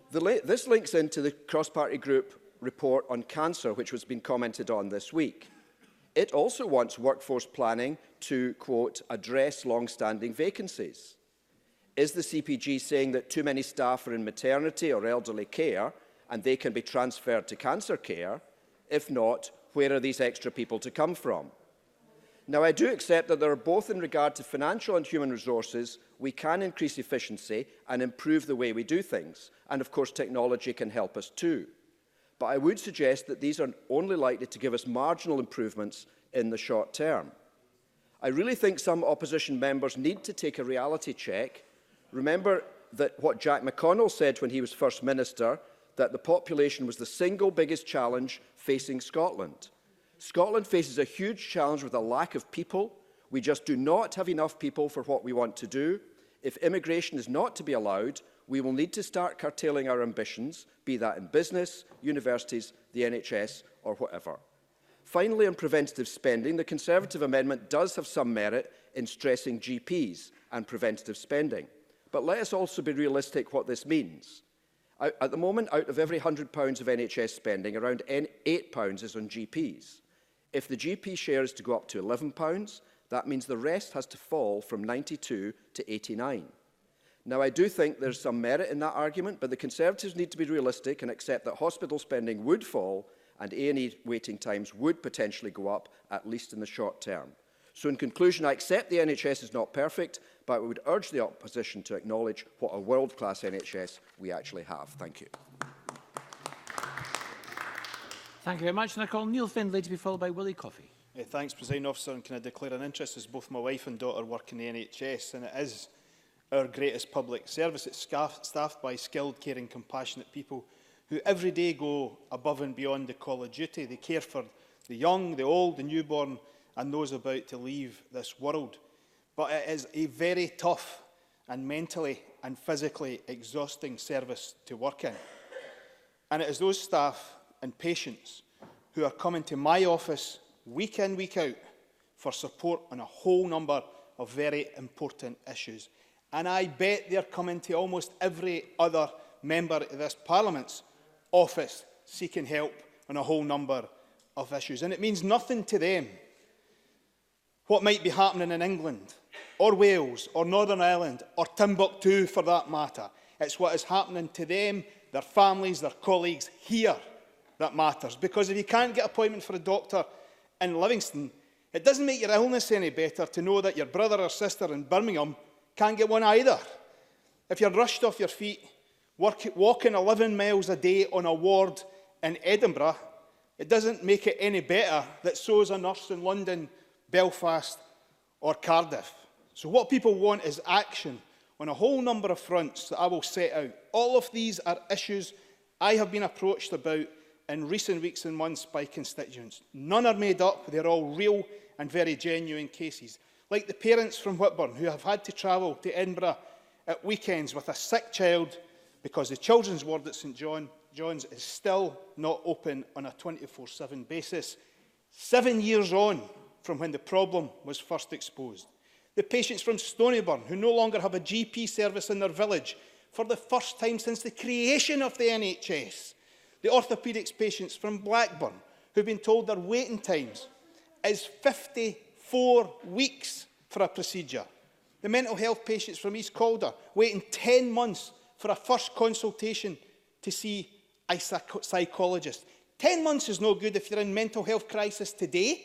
This links into the cross-party group report on cancer, which has been commented on this week. It also wants workforce planning to, quote, address long-standing vacancies. Is the CPG saying that too many staff are in maternity or elderly care and they can be transferred to cancer care? If not, where are these extra people to come from? Now, I do accept that there are both in regard to financial and human resources, we can increase efficiency and improve the way we do things. And of course, technology can help us too. But I would suggest that these are only likely to give us marginal improvements in the short term. I really think some opposition members need to take a reality check. Remember that what Jack McConnell said when he was First Minister, that the population was the single biggest challenge facing Scotland. Scotland faces a huge challenge with a lack of people. We just do not have enough people for what we want to do. If immigration is not to be allowed, we will need to start curtailing our ambitions, be that in business, universities, the NHS, or whatever. Finally, on preventative spending, the Conservative amendment does have some merit in stressing GPs and preventative spending. But let us also be realistic what this means. At the moment, out of every £100 of NHS spending, around £8 is on GPs. If the GP share is to go up to £11, that means the rest has to fall from 92 to 89. Now, I do think there's some merit in that argument, but the Conservatives need to be realistic and accept that hospital spending would fall and A&E waiting times would potentially go up, at least in the short term. So in conclusion, I accept the NHS is not perfect, but I would urge the opposition to acknowledge what a world-class NHS we actually have. Thank you. Thank you very much. And I call Neil Findlay to be followed by Willie Coffey. Thanks, Presiding Officer. And can I declare an interest as both my wife and daughter work in the NHS, and it is our greatest public service. It's staffed by skilled, caring, compassionate people who every day go above and beyond the call of duty. They care for the young, the old, the newborn, and those about to leave this world. But it is a very tough and mentally and physically exhausting service to work in. And it is those staff and patients who are coming to my office week in, week out for support on a whole number of very important issues. And I bet they're coming to almost every other member of this Parliament's office seeking help on a whole number of issues. And it means nothing to them what might be happening in England, or Wales, or Northern Ireland, or Timbuktu for that matter. It's what is happening to them, their families, their colleagues here that matters. Because if you can't get an appointment for a doctor in Livingston, it doesn't make your illness any better to know that your brother or sister in Birmingham can't get one either. If you're rushed off your feet, walking 11 miles a day on a ward in Edinburgh, it doesn't make it any better that so is a nurse in London, Belfast or Cardiff. So what people want is action on a whole number of fronts that I will set out. All of these are issues I have been approached about in recent weeks and months by constituents. None are made up, they're all real and very genuine cases. Like the parents from Whitburn who have had to travel to Edinburgh at weekends with a sick child because the children's ward at St John's is still not open on a 24/7 basis, 7 years on from when the problem was first exposed. The patients from Stonyburn, who no longer have a GP service in their village for the first time since the creation of the NHS. The orthopaedics patients from Blackburn, who've been told their waiting times is 54 weeks for a procedure. The mental health patients from East Calder waiting 10 months for a first consultation to see a psychologist. 10 months is no good if you're in mental health crisis today.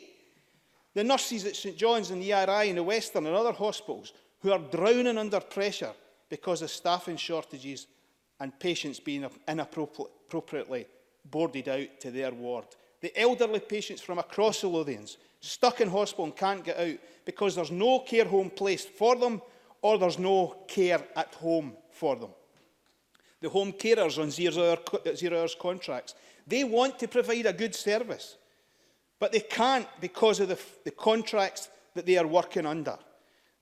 The nurses at St John's and the ERI in the Western and other hospitals who are drowning under pressure because of staffing shortages and patients being inappropriately boarded out to their ward. The elderly patients from across the Lothians stuck in hospital and can't get out because there's no care home placed for them or there's no care at home for them. The home carers on zero hours contracts, they want to provide a good service, but they can't because of the contracts that they are working under.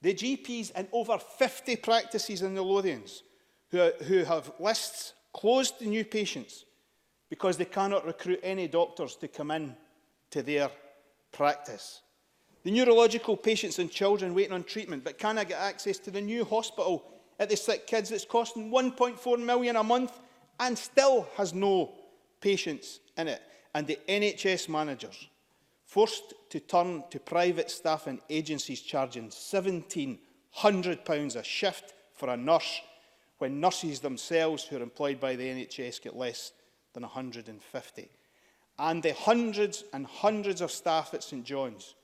The GPs in over 50 practices in the Lothians who have lists closed to new patients because they cannot recruit any doctors to come in to their practice. The neurological patients and children waiting on treatment but cannot get access to the new hospital at the sick kids that's costing £1.4 million a month and still has no patients in it. And the NHS managers forced to turn to private staff and agencies charging £1,700 a shift for a nurse when nurses themselves who are employed by the NHS get less than 150. And the hundreds and hundreds of staff at St John's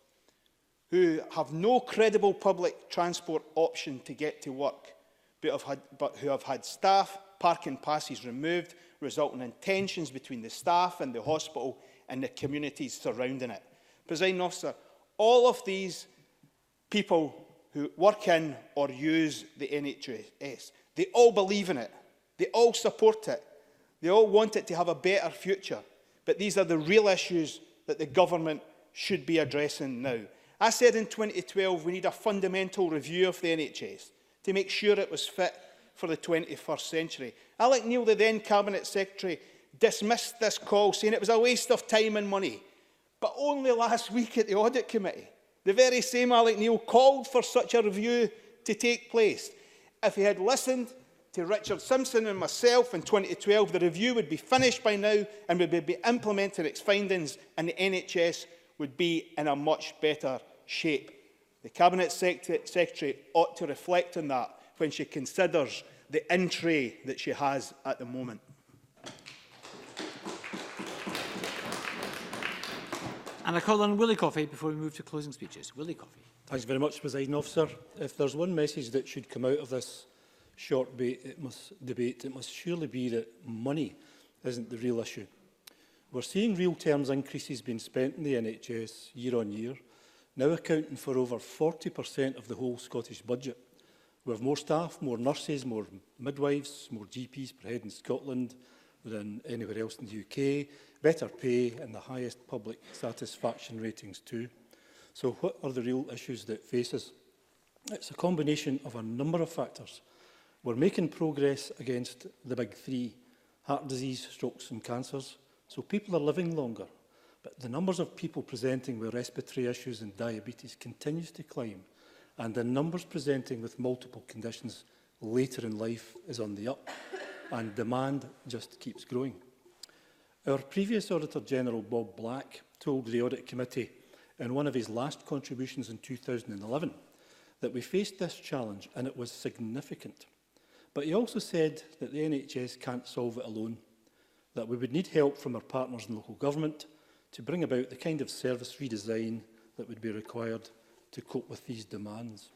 who have no credible public transport option to get to work, but who have had staff parking passes removed, resulting in tensions between the staff and the hospital and the communities surrounding it. Presiding Officer, all of these people who work in or use the NHS, they all believe in it, they all support it, they all want it to have a better future, but these are the real issues that the government should be addressing now. I said in 2012 we need a fundamental review of the NHS to make sure it was fit for the 21st century. Alec Neil, the then Cabinet Secretary, dismissed this call, saying it was a waste of time and money. But only last week at the Audit Committee, the very same Alec Neil called for such a review to take place. If he had listened to Richard Simpson and myself in 2012, the review would be finished by now and would be implementing its findings, and the NHS would be in a much better shape. The Cabinet Secretary ought to reflect on that when she considers the in-tray that she has at the moment. And I call on Willie Coffey before we move to closing speeches. Willie Coffey. Thanks very much, Presiding Officer. If there's one message that should come out of this short debate, it must surely be that money isn't the real issue. We're seeing real terms increases being spent in the NHS year on year, now accounting for over 40% of the whole Scottish budget. We have more staff, more nurses, more midwives, more GPs per head in Scotland than anywhere else in the UK, better pay and the highest public satisfaction ratings too. So what are the real issues that face us? It's a combination of a number of factors. We're making progress against the big three: heart disease, strokes and cancers. So people are living longer, but the numbers of people presenting with respiratory issues and diabetes continues to climb, and the numbers presenting with multiple conditions later in life is on the up, and demand just keeps growing. Our previous Auditor General, Bob Black, told the Audit Committee in one of his last contributions in 2011 that we faced this challenge and it was significant. But he also said that the NHS can't solve it alone, that we would need help from our partners in local government to bring about the kind of service redesign that would be required to cope with these demands.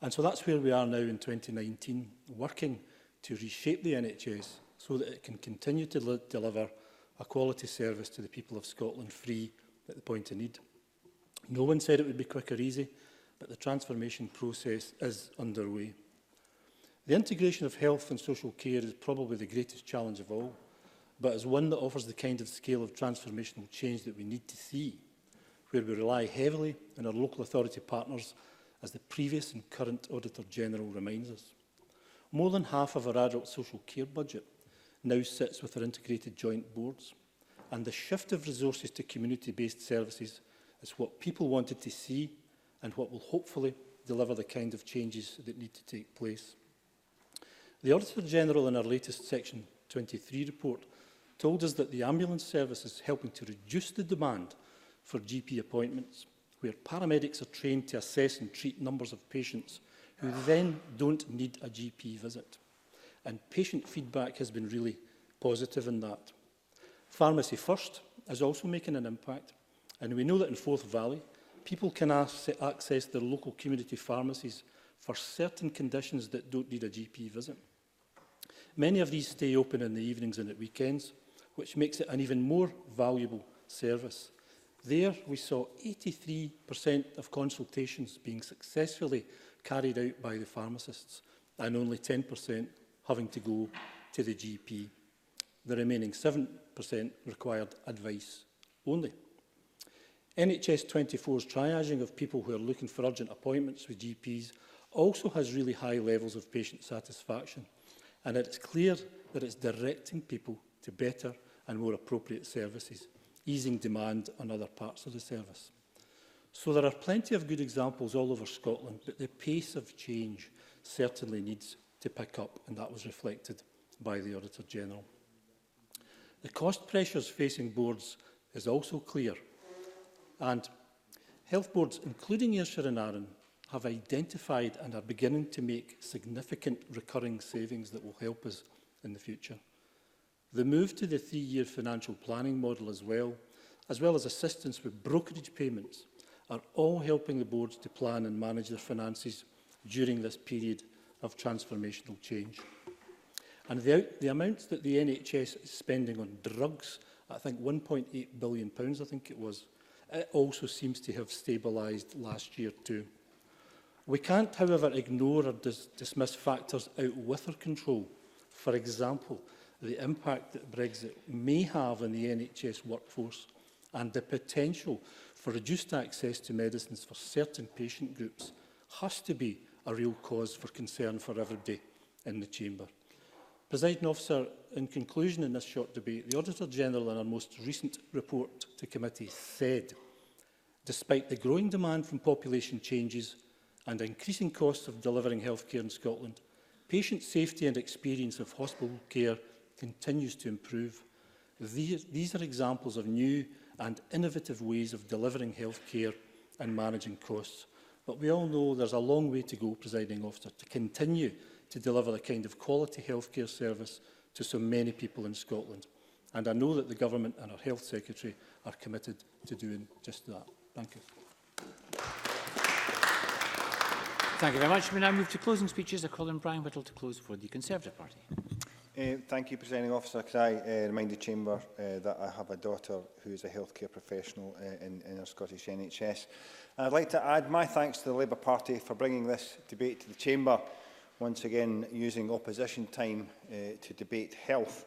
And so that's where we are now in 2019, working to reshape the NHS so that it can continue to deliver a quality service to the people of Scotland free at the point of need. No one said it would be quick or easy, but the transformation process is underway. The integration of health and social care is probably the greatest challenge of all, but is one that offers the kind of scale of transformational change that we need to see, where we rely heavily on our local authority partners, as the previous and current Auditor General reminds us. More than half of our adult social care budget now sits with our integrated joint boards. And the shift of resources to community-based services is what people wanted to see and what will hopefully deliver the kind of changes that need to take place. The Auditor-General in our latest Section 23 report told us that the ambulance service is helping to reduce the demand for GP appointments, where paramedics are trained to assess and treat numbers of patients who then don't need a GP visit. And patient feedback has been really positive in that. Pharmacy First is also making an impact, and we know that in Forth Valley, people can access their local community pharmacies for certain conditions that don't need a GP visit. Many of these stay open in the evenings and at weekends, which makes it an even more valuable service. There, we saw 83% of consultations being successfully carried out by the pharmacists, and only 10% having to go to the GP. The remaining 7% required advice only. NHS 24's triaging of people who are looking for urgent appointments with GPs also has really high levels of patient satisfaction, and it's clear that it's directing people to better and more appropriate services, easing demand on other parts of the service. So there are plenty of good examples all over Scotland, but the pace of change certainly needs to pick up, and that was reflected by the Auditor-General. The cost pressures facing boards is also clear, and health boards, including Ayrshire and Arran, have identified and are beginning to make significant recurring savings that will help us in the future. The move to the 3-year financial planning model as well as assistance with brokerage payments, are all helping the boards to plan and manage their finances during this period of transformational change. And the amounts that the NHS is spending on drugs, I think £1.8 billion, I think it was, it also seems to have stabilised last year too. We can't, however, ignore or dismiss factors out with our control. For example, the impact that Brexit may have on the NHS workforce and the potential for reduced access to medicines for certain patient groups has to be a real cause for concern for everybody in the Chamber. Presiding Officer, in conclusion in this short debate, the Auditor-General in our most recent report to committee said, despite the growing demand from population changes and increasing costs of delivering healthcare in Scotland, patient safety and experience of hospital care continues to improve. These are examples of new and innovative ways of delivering healthcare and managing costs. But we all know there's a long way to go, Presiding Officer, to continue to deliver the kind of quality healthcare service to so many people in Scotland. And I know that the Government and our Health Secretary are committed to doing just that. Thank you. Thank you very much. We now move to closing speeches. I call on Brian Whittle to close for the Conservative Party. Thank you, Presiding Officer. Could I remind the Chamber that I have a daughter who is a healthcare professional in our Scottish NHS. And I'd like to add my thanks to the Labour Party for bringing this debate to the Chamber, once again using opposition time to debate health,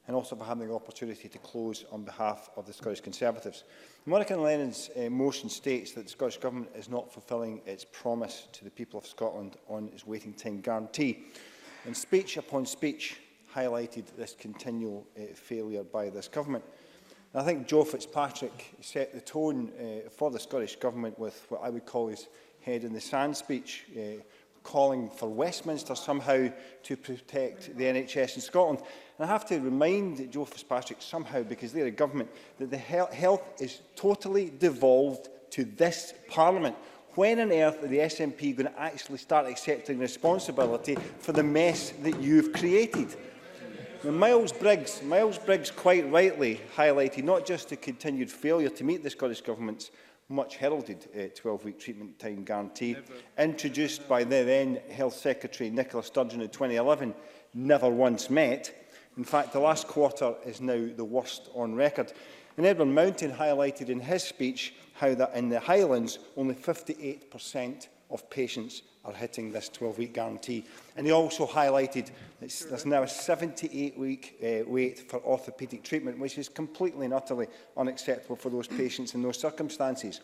and also for having the opportunity to close on behalf of the Scottish Conservatives. Monica Lennon's motion states that the Scottish Government is not fulfilling its promise to the people of Scotland on its waiting time guarantee. And speech upon speech highlighted this continual failure by this Government. And I think Joe Fitzpatrick set the tone for the Scottish Government with what I would call his head in the sand speech, calling for Westminster somehow to protect the NHS in Scotland. And I have to remind Joe Fitzpatrick somehow, because they're a government, that the health is totally devolved to this Parliament. When on earth are the SNP going to actually start accepting responsibility for the mess that you've created? Now, Miles Briggs quite rightly highlighted not just the continued failure to meet the Scottish Government's much heralded 12-week treatment time guarantee, introduced by the then Health Secretary Nicola Sturgeon in 2011, never once met. In fact, the last quarter is now the worst on record. And Edward Mountain highlighted in his speech how that in the Highlands, only 58% of patients are hitting this 12-week guarantee. And he also highlighted that there's now a 78-week wait for orthopaedic treatment, which is completely and utterly unacceptable for those patients in those circumstances.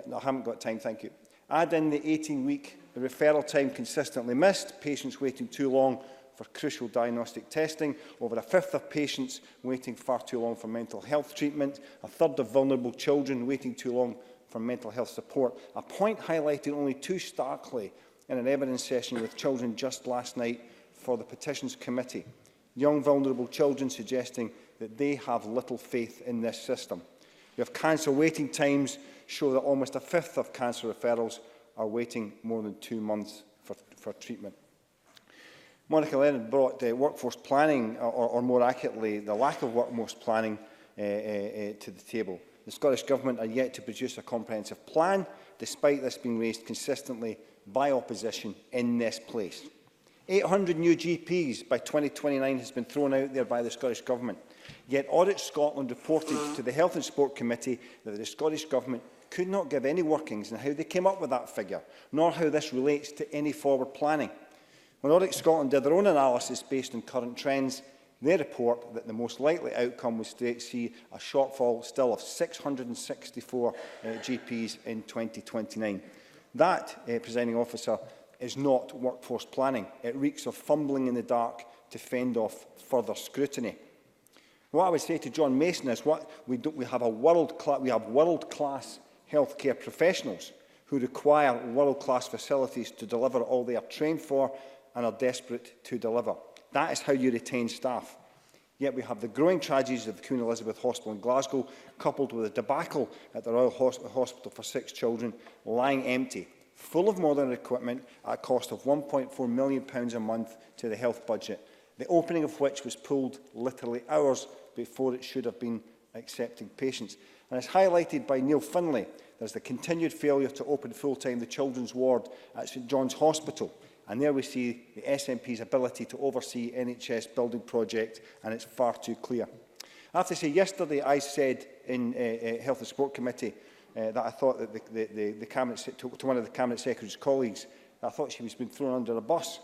No, I haven't got time, thank you. Add in the 18-week referral time consistently missed, patients waiting too long for crucial diagnostic testing, over a fifth of patients waiting far too long for mental health treatment, a third of vulnerable children waiting too long for mental health support, a point highlighted only too starkly in an evidence session with children just last night for the Petitions Committee. Young vulnerable children suggesting that they have little faith in this system. We have cancer waiting times show that almost a fifth of cancer referrals are waiting more than 2 months for treatment. Monica Lennon brought workforce planning, or more accurately, the lack of workforce planning to the table. The Scottish Government are yet to produce a comprehensive plan, despite this being raised consistently by opposition in this place. 800 new GPs by 2029 has been thrown out there by the Scottish Government. Yet Audit Scotland reported to the Health and Sport Committee that the Scottish Government could not give any workings on how they came up with that figure, nor how this relates to any forward planning. When Audit Scotland did their own analysis based on current trends, they report that the most likely outcome was to see a shortfall still of 664 GPs in 2029. That, Presiding Officer, is not workforce planning. It reeks of fumbling in the dark to fend off further scrutiny. What I would say to John Mason is we have world-class healthcare professionals who require world-class facilities to deliver all they are trained for and are desperate to deliver. That is how you retain staff. Yet we have the growing tragedies of the Queen Elizabeth Hospital in Glasgow, coupled with a debacle at the Royal Hospital for 6 Children, lying empty, full of modern equipment at a cost of £1.4 million a month to the health budget, the opening of which was pulled literally hours before it should have been accepting patients. And as highlighted by Neil Finlay, there's the continued failure to open full-time the children's ward at St John's Hospital. And there we see the SNP's ability to oversee NHS building projects, and it's far too clear. I have to say, yesterday I said in Health and Sport Committee that I thought that the Cabinet, to one of the Cabinet Secretary's colleagues, I thought she was being thrown under a bus.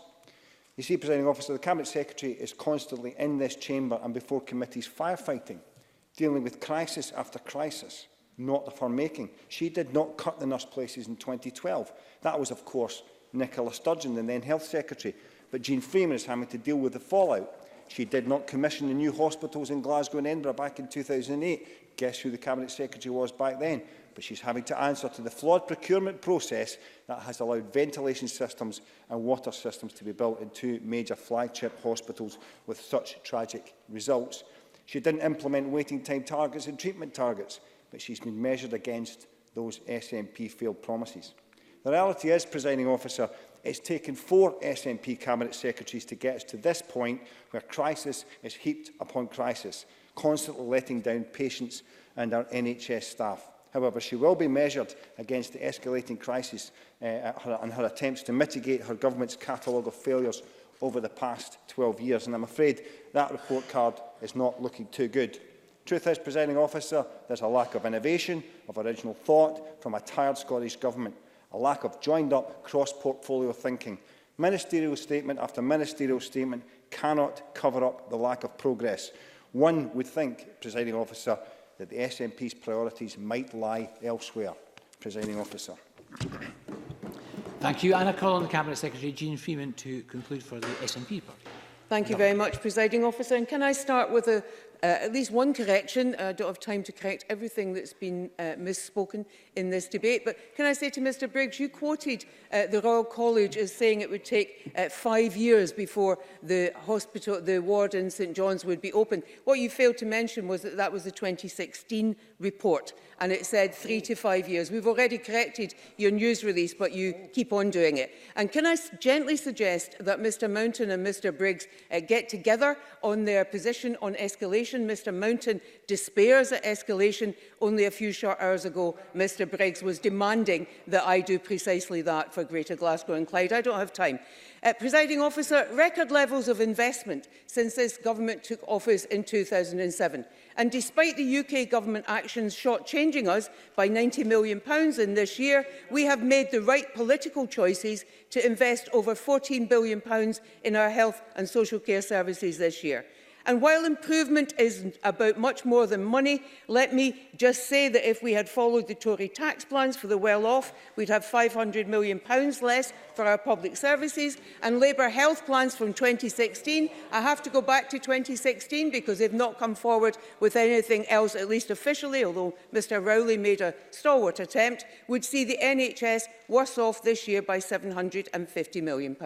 You see, Presiding Officer, the Cabinet Secretary is constantly in this chamber and before committees firefighting, dealing with crisis after crisis, not of her making. She did not cut the nurse places in 2012. That was, of course, Nicola Sturgeon, the then Health Secretary. But Jean Freeman is having to deal with the fallout. She did not commission the new hospitals in Glasgow and Edinburgh back in 2008. Guess who the Cabinet Secretary was back then? But she's having to answer to the flawed procurement process that has allowed ventilation systems and water systems to be built in 2 major flagship hospitals with such tragic results. She didn't implement waiting time targets and treatment targets, but she's been measured against those SNP failed promises. The reality is, Presiding Officer, it's taken 4 SNP Cabinet Secretaries to get us to this point where crisis is heaped upon crisis, constantly letting down patients and our NHS staff. However, she will be measured against the escalating crisis and her attempts to mitigate her government's catalogue of failures over the past 12 years. And I'm afraid that report card is not looking too good. Truth is, Presiding Officer, there's a lack of innovation, of original thought from a tired Scottish Government, a lack of joined-up cross-portfolio thinking. Ministerial statement after ministerial statement cannot cover up the lack of progress. One would think, Presiding Officer, that the SNP's priorities might lie elsewhere. Presiding Officer. Thank you. And I call on the Cabinet Secretary, Jean Freeman, to conclude for the SNP party. Thank you very much, Presiding Officer. And can I start with at least one correction? I don't have time to correct everything that's been misspoken in this debate. But can I say to Mr Briggs, you quoted the Royal College as saying it would take 5 years before the hospital, the ward in St John's would be open. What you failed to mention was that that was the 2016 report, and it said 3 to 5 years. We've already corrected your news release, but you keep on doing it. And can I gently suggest that Mr Mountain and Mr Briggs get together on their position on escalation? Mr Mountain despairs at escalation. Only a few short hours ago, Mr Briggs was demanding that I do precisely that for Greater Glasgow and Clyde. I don't have time. Presiding Officer, record levels of investment since this government took office in 2007. And despite the UK government actions shortchanging us by £90 million in this year, we have made the right political choices to invest over £14 billion in our health and social care services this year. And while improvement is about much more than money, let me just say that if we had followed the Tory tax plans for the well-off, we'd have £500 million less for our public services, and Labour health plans from 2016, I have to go back to 2016 because they've not come forward with anything else, at least officially, although Mr Rowley made a stalwart attempt, would see the NHS worse off this year by £750 million.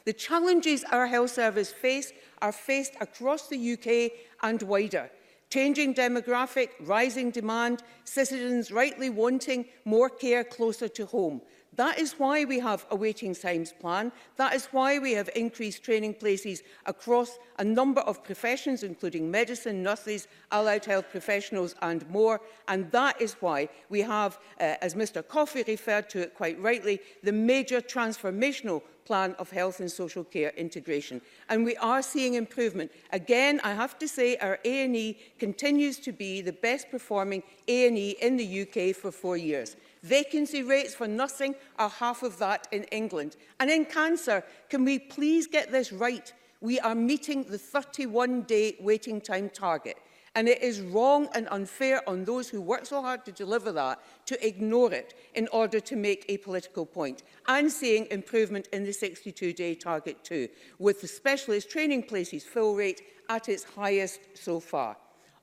The challenges our health service face are faced across the UK and wider. Changing demographic, rising demand, citizens rightly wanting more care closer to home. That is why we have a waiting times plan. That is why we have increased training places across a number of professions, including medicine, nurses, allied health professionals and more. And that is why we have, as Mr Coffey referred to it quite rightly, the major transformational plan of health and social care integration. And we are seeing improvement. Again, I have to say our A&E continues to be the best performing A&E in the UK for 4 years. Vacancy rates for nursing are half of that in England. And in cancer, can we please get this right? We are meeting the 31-day waiting time target. And it is wrong and unfair on those who work so hard to deliver that to ignore it in order to make a political point. I'm seeing improvement in the 62-day target too, with the specialist training places fill rate at its highest so far.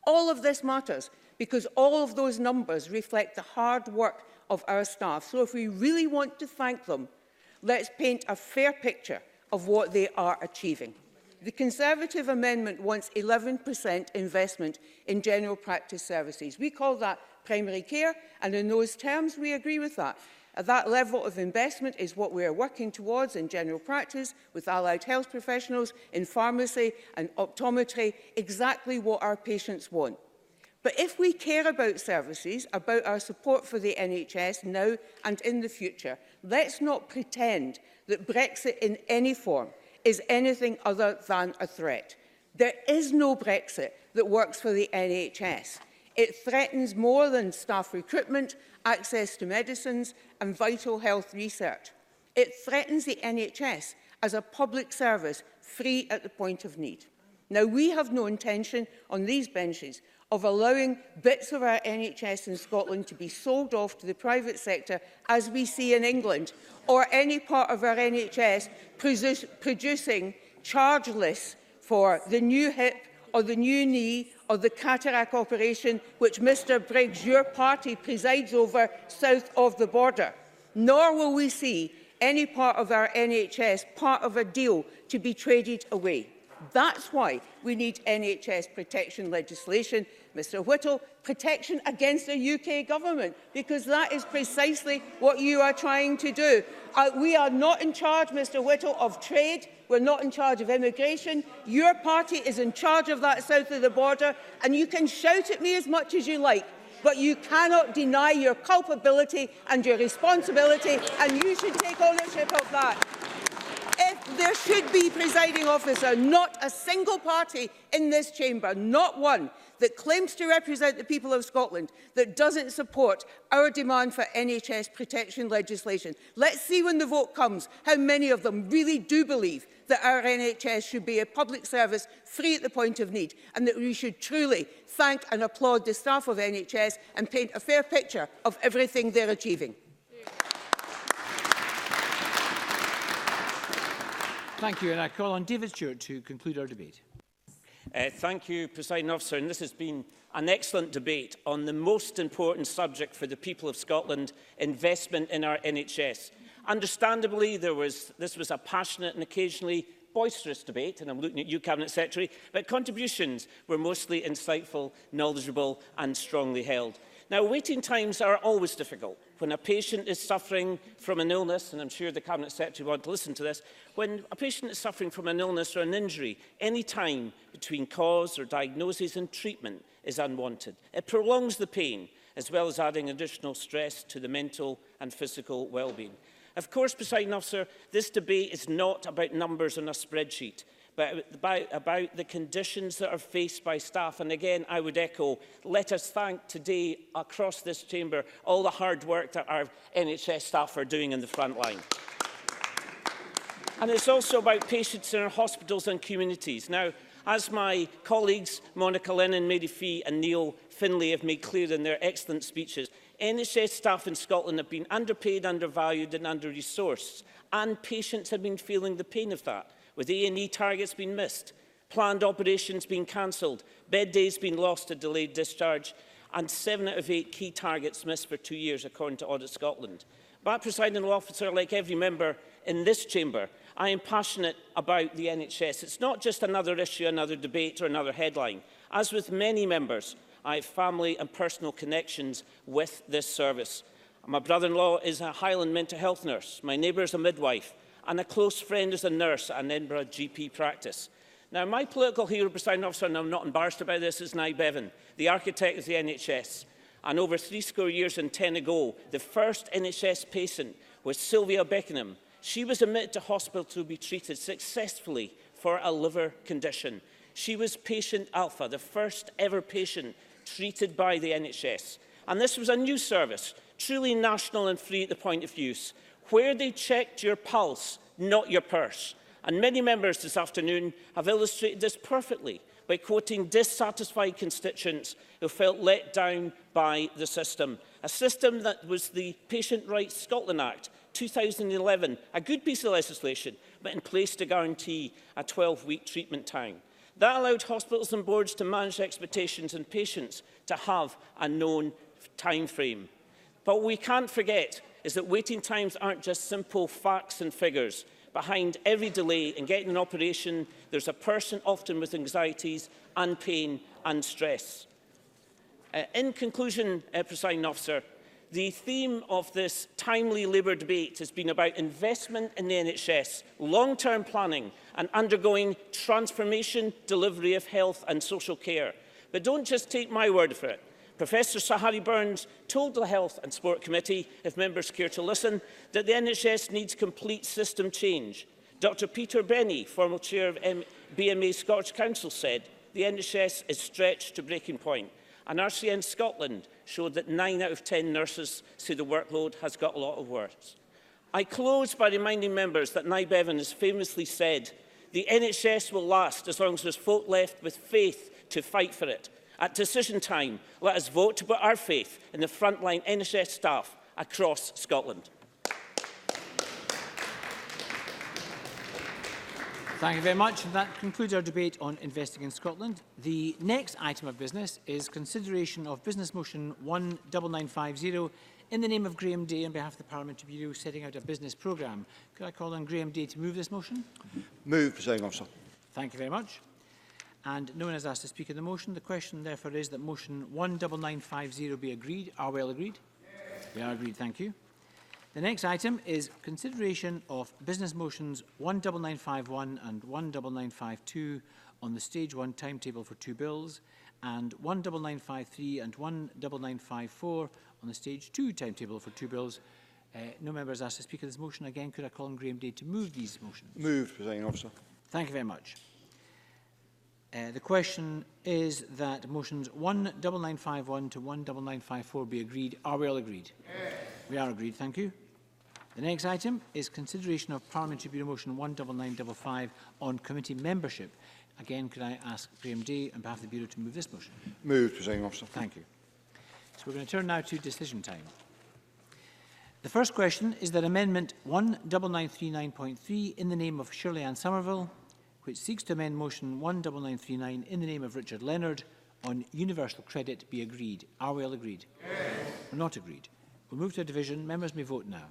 All of this matters because all of those numbers reflect the hard work of our staff. So if we really want to thank them, let's paint a fair picture of what they are achieving. The Conservative amendment wants 11% investment in general practice services. We call that primary care, and in those terms, we agree with that. That level of investment is what we are working towards in general practice, with allied health professionals, in pharmacy and optometry, exactly what our patients want. But if we care about services, about our support for the NHS now and in the future, let's not pretend that Brexit in any form is anything other than a threat. There is no Brexit that works for the NHS. It threatens more than staff recruitment, access to medicines and vital health research. It threatens the NHS as a public service free at the point of need. Now, we have no intention on these benches of allowing bits of our NHS in Scotland to be sold off to the private sector, as we see in England, or any part of our NHS producing charge lists for the new hip or the new knee or the cataract operation, which Mr Briggs, your party, presides over south of the border. Nor will we see any part of our NHS part of a deal to be traded away. That's why we need NHS protection legislation. Mr Whittle, protection against the UK government, because that is precisely what you are trying to do. We are not in charge, Mr Whittle, of trade. We're not in charge of immigration. Your party is in charge of that south of the border, and you can shout at me as much as you like, but you cannot deny your culpability and your responsibility, and you should take ownership of that. If there should be, presiding officer, not a single party in this chamber, not one, that claims to represent the people of Scotland that doesn't support our demand for NHS protection legislation. Let's see when the vote comes how many of them really do believe that our NHS should be a public service free at the point of need, and that we should truly thank and applaud the staff of NHS and paint a fair picture of everything they're achieving. Thank you, and I call on David Stewart to conclude our debate. Thank you, Presiding Officer, and this has been an excellent debate on the most important subject for the people of Scotland, investment in our NHS. Understandably, this was a passionate and occasionally boisterous debate, and I'm looking at you, Cabinet Secretary, but contributions were mostly insightful, knowledgeable and strongly held. Now, waiting times are always difficult. When a patient is suffering from an illness, and I'm sure the Cabinet Secretary will want to listen to this, when a patient is suffering from an illness or an injury, any time between cause or diagnosis and treatment is unwanted. It prolongs the pain, as well as adding additional stress to the mental and physical well-being. Of course, Presiding Officer, this debate is not about numbers on a spreadsheet, but about the conditions that are faced by staff. And again, I would echo, let us thank today across this chamber all the hard work that our NHS staff are doing in the front line. And it's also about patients in our hospitals and communities. Now, as my colleagues Monica Lennon, Mary Fee and Neil Finlay have made clear in their excellent speeches, NHS staff in Scotland have been underpaid, undervalued and under-resourced, and patients have been feeling the pain of that, with A&E targets being missed, planned operations being cancelled, bed days being lost to delayed discharge, and 7 out of 8 key targets missed for 2 years, according to Audit Scotland. But, Presiding Officer, like every member in this chamber, I am passionate about the NHS. It's not just another issue, another debate or another headline. As with many members, I have family and personal connections with this service. My brother-in-law is a Highland mental health nurse. My neighbour is a midwife. And a close friend is a nurse at an Edinburgh GP practice. Now, my political hero, Presiding Officer, and I'm not embarrassed about this, is Nye Bevan, the architect of the NHS. And over 70 years and 10 ago, the first NHS patient was Sylvia Beckenham. She was admitted to hospital to be treated successfully for a liver condition. She was patient Alpha, the first ever patient treated by the NHS. And this was a new service, truly national and free at the point of use, where they checked your pulse, not your purse. And many members this afternoon have illustrated this perfectly by quoting dissatisfied constituents who felt let down by the system. A system that was the Patient Rights Scotland Act 2011, a good piece of legislation, but in place to guarantee a 12-week treatment time. That allowed hospitals and boards to manage expectations and patients to have a known time frame. But what we can't forget is that waiting times aren't just simple facts and figures. Behind every delay in getting an operation, there's a person often with anxieties and pain and stress. In conclusion, Presiding Officer, the theme of this timely Labour debate has been about investment in the NHS, long-term planning and undergoing transformation delivery of health and social care. But don't just take my word for it. Professor Sahari Burns told the Health and Sport Committee, if members care to listen, that the NHS needs complete system change. Dr Peter Benny, former chair of BMA Scottish Council, said the NHS is stretched to breaking point. And RCN Scotland showed that 9 out of 10 nurses say the workload has got a lot of worse. I close by reminding members that Nye Bevan has famously said, the NHS will last as long as there's folk left with faith to fight for it. At decision time, let us vote to put our faith in the frontline NHS staff across Scotland. Thank you very much. And that concludes our debate on investing in Scotland. The next item of business is consideration of Business Motion 19950 in the name of Graham Day on behalf of the Parliamentary Bureau setting out a business programme. Could I call on Graham Day to move this motion? Move, Presiding Officer. Thank you very much. And no one has asked to speak on the motion. The question, therefore, is that motion 19950 be agreed. Are we all agreed? Yes. We are agreed. Thank you. The next item is consideration of business motions 19951 and 19952 on the Stage 1 timetable for 2 bills and 19953 and 19954 on the Stage 2 timetable for 2 bills. No members asked to speak on this motion. Again, could I call on Graham Day to move these motions? Moved, Presiding Officer. Thank you very much. The question is that motions 19951 to 19954 be agreed. Are we all agreed? Yes. We are agreed. Thank you. The next item is consideration of Parliamentary Bureau Motion 19955 on committee membership. Again, could I ask Graham Day on behalf of the Bureau to move this motion? Moved, Presiding Officer. Thank you. So we're going to turn now to decision time. The first question is that Amendment 19939.3 in the name of Shirley Ann Somerville, which seeks to amend motion 19939 in the name of Richard Leonard on universal credit, be agreed. Are we all agreed? Yes. We're not agreed. We'll move to a division. Members may vote now.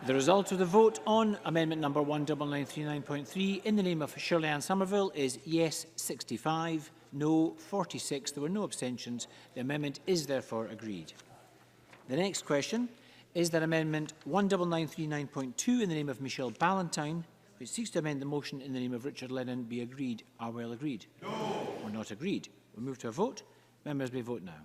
The result of the vote on amendment number 19939.3 in the name of Shirley Ann Somerville is yes 65, no 46. There were no abstentions. The amendment is therefore agreed. The next question is that amendment 19939.2 in the name of Michelle Ballantyne, which seeks to amend the motion in the name of Richard Lennon, be agreed. Are we all agreed? No. Or not agreed? We'll move to a vote. Members may vote now.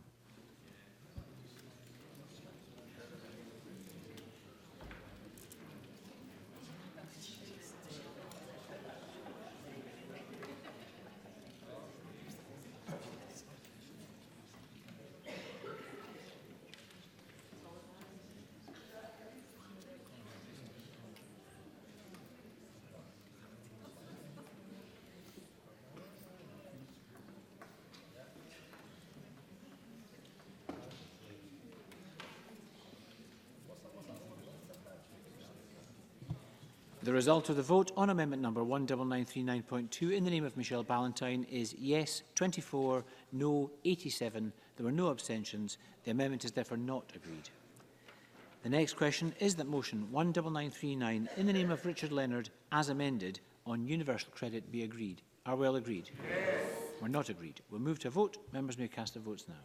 The result of the vote on amendment number 19939.2 in the name of Michelle Ballantyne is yes 24, no 87. There were no abstentions. The amendment is therefore not agreed. The next question is that motion 19939 in the name of Richard Leonard as amended on universal credit be agreed. Are we all agreed? Yes. We're not agreed. We'll move to a vote. Members may cast their votes now.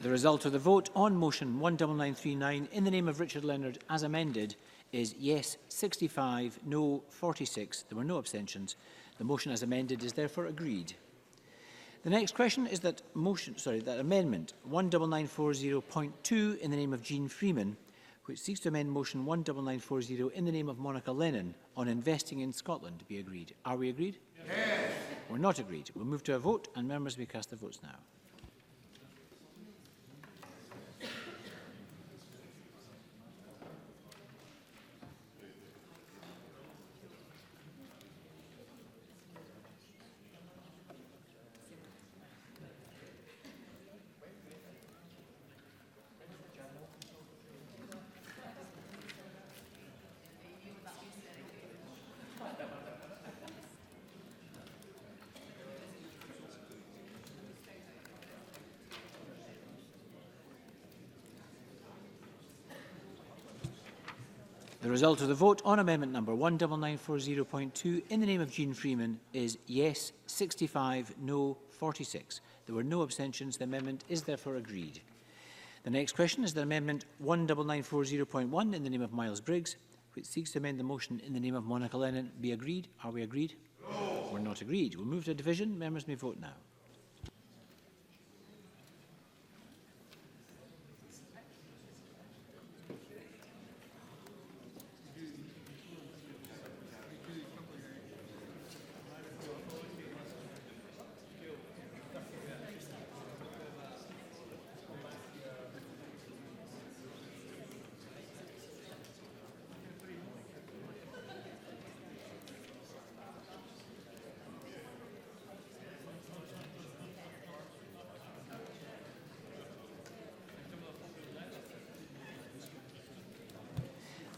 The result of the vote on motion 19939 in the name of Richard Leonard as amended is yes 65, no 46. There were no abstentions. The motion as amended is therefore agreed. The next question is that amendment 19940.2 in the name of Jean Freeman, which seeks to amend motion 19940 in the name of Monica Lennon on investing in Scotland be agreed. Are we agreed? Yes. We're not agreed. We'll move to a vote and members may cast their votes now. The result of the vote on amendment number 19940.2 in the name of Jean Freeman is yes 65, no 46. There were no abstentions. The amendment is therefore agreed. The next question is that amendment 19940.1 in the name of Miles Briggs, which seeks to amend the motion in the name of Monica Lennon, be agreed. Are we agreed? No. We're not agreed. We'll move to a division. Members may vote now.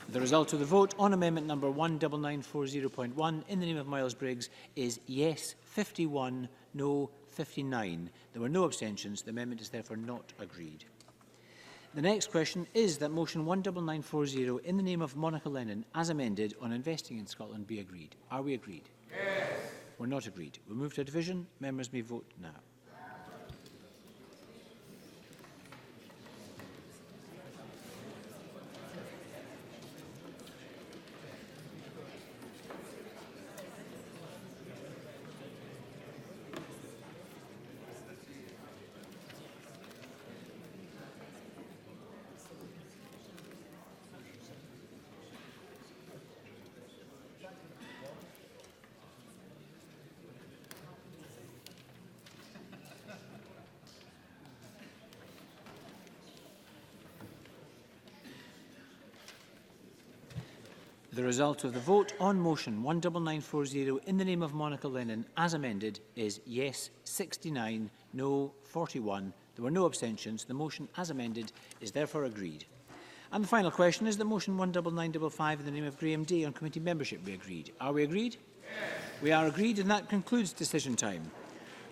The result of the vote on amendment number 19940.1 in the name of Miles Briggs is yes 51, no 59. There were no abstentions. The amendment is therefore not agreed. The next question is that motion 19940 in the name of Monica Lennon as amended on investing in Scotland be agreed. Are we agreed? Yes. We're not agreed. We'll move to a division. Members may vote now. The result of the vote on motion 19940 in the name of Monica Lennon as amended is yes 69, no 41. There were no abstentions. The motion as amended is therefore agreed. And the final question is that motion 19955 in the name of Graham Day on committee membership be agreed. Are we agreed? Yes. We are agreed, and that concludes decision time.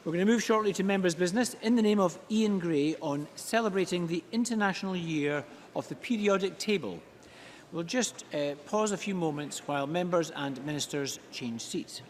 We're going to move shortly to members' business in the name of Ian Gray on celebrating the International Year of the Periodic Table. We'll just pause a few moments while members and ministers change seats.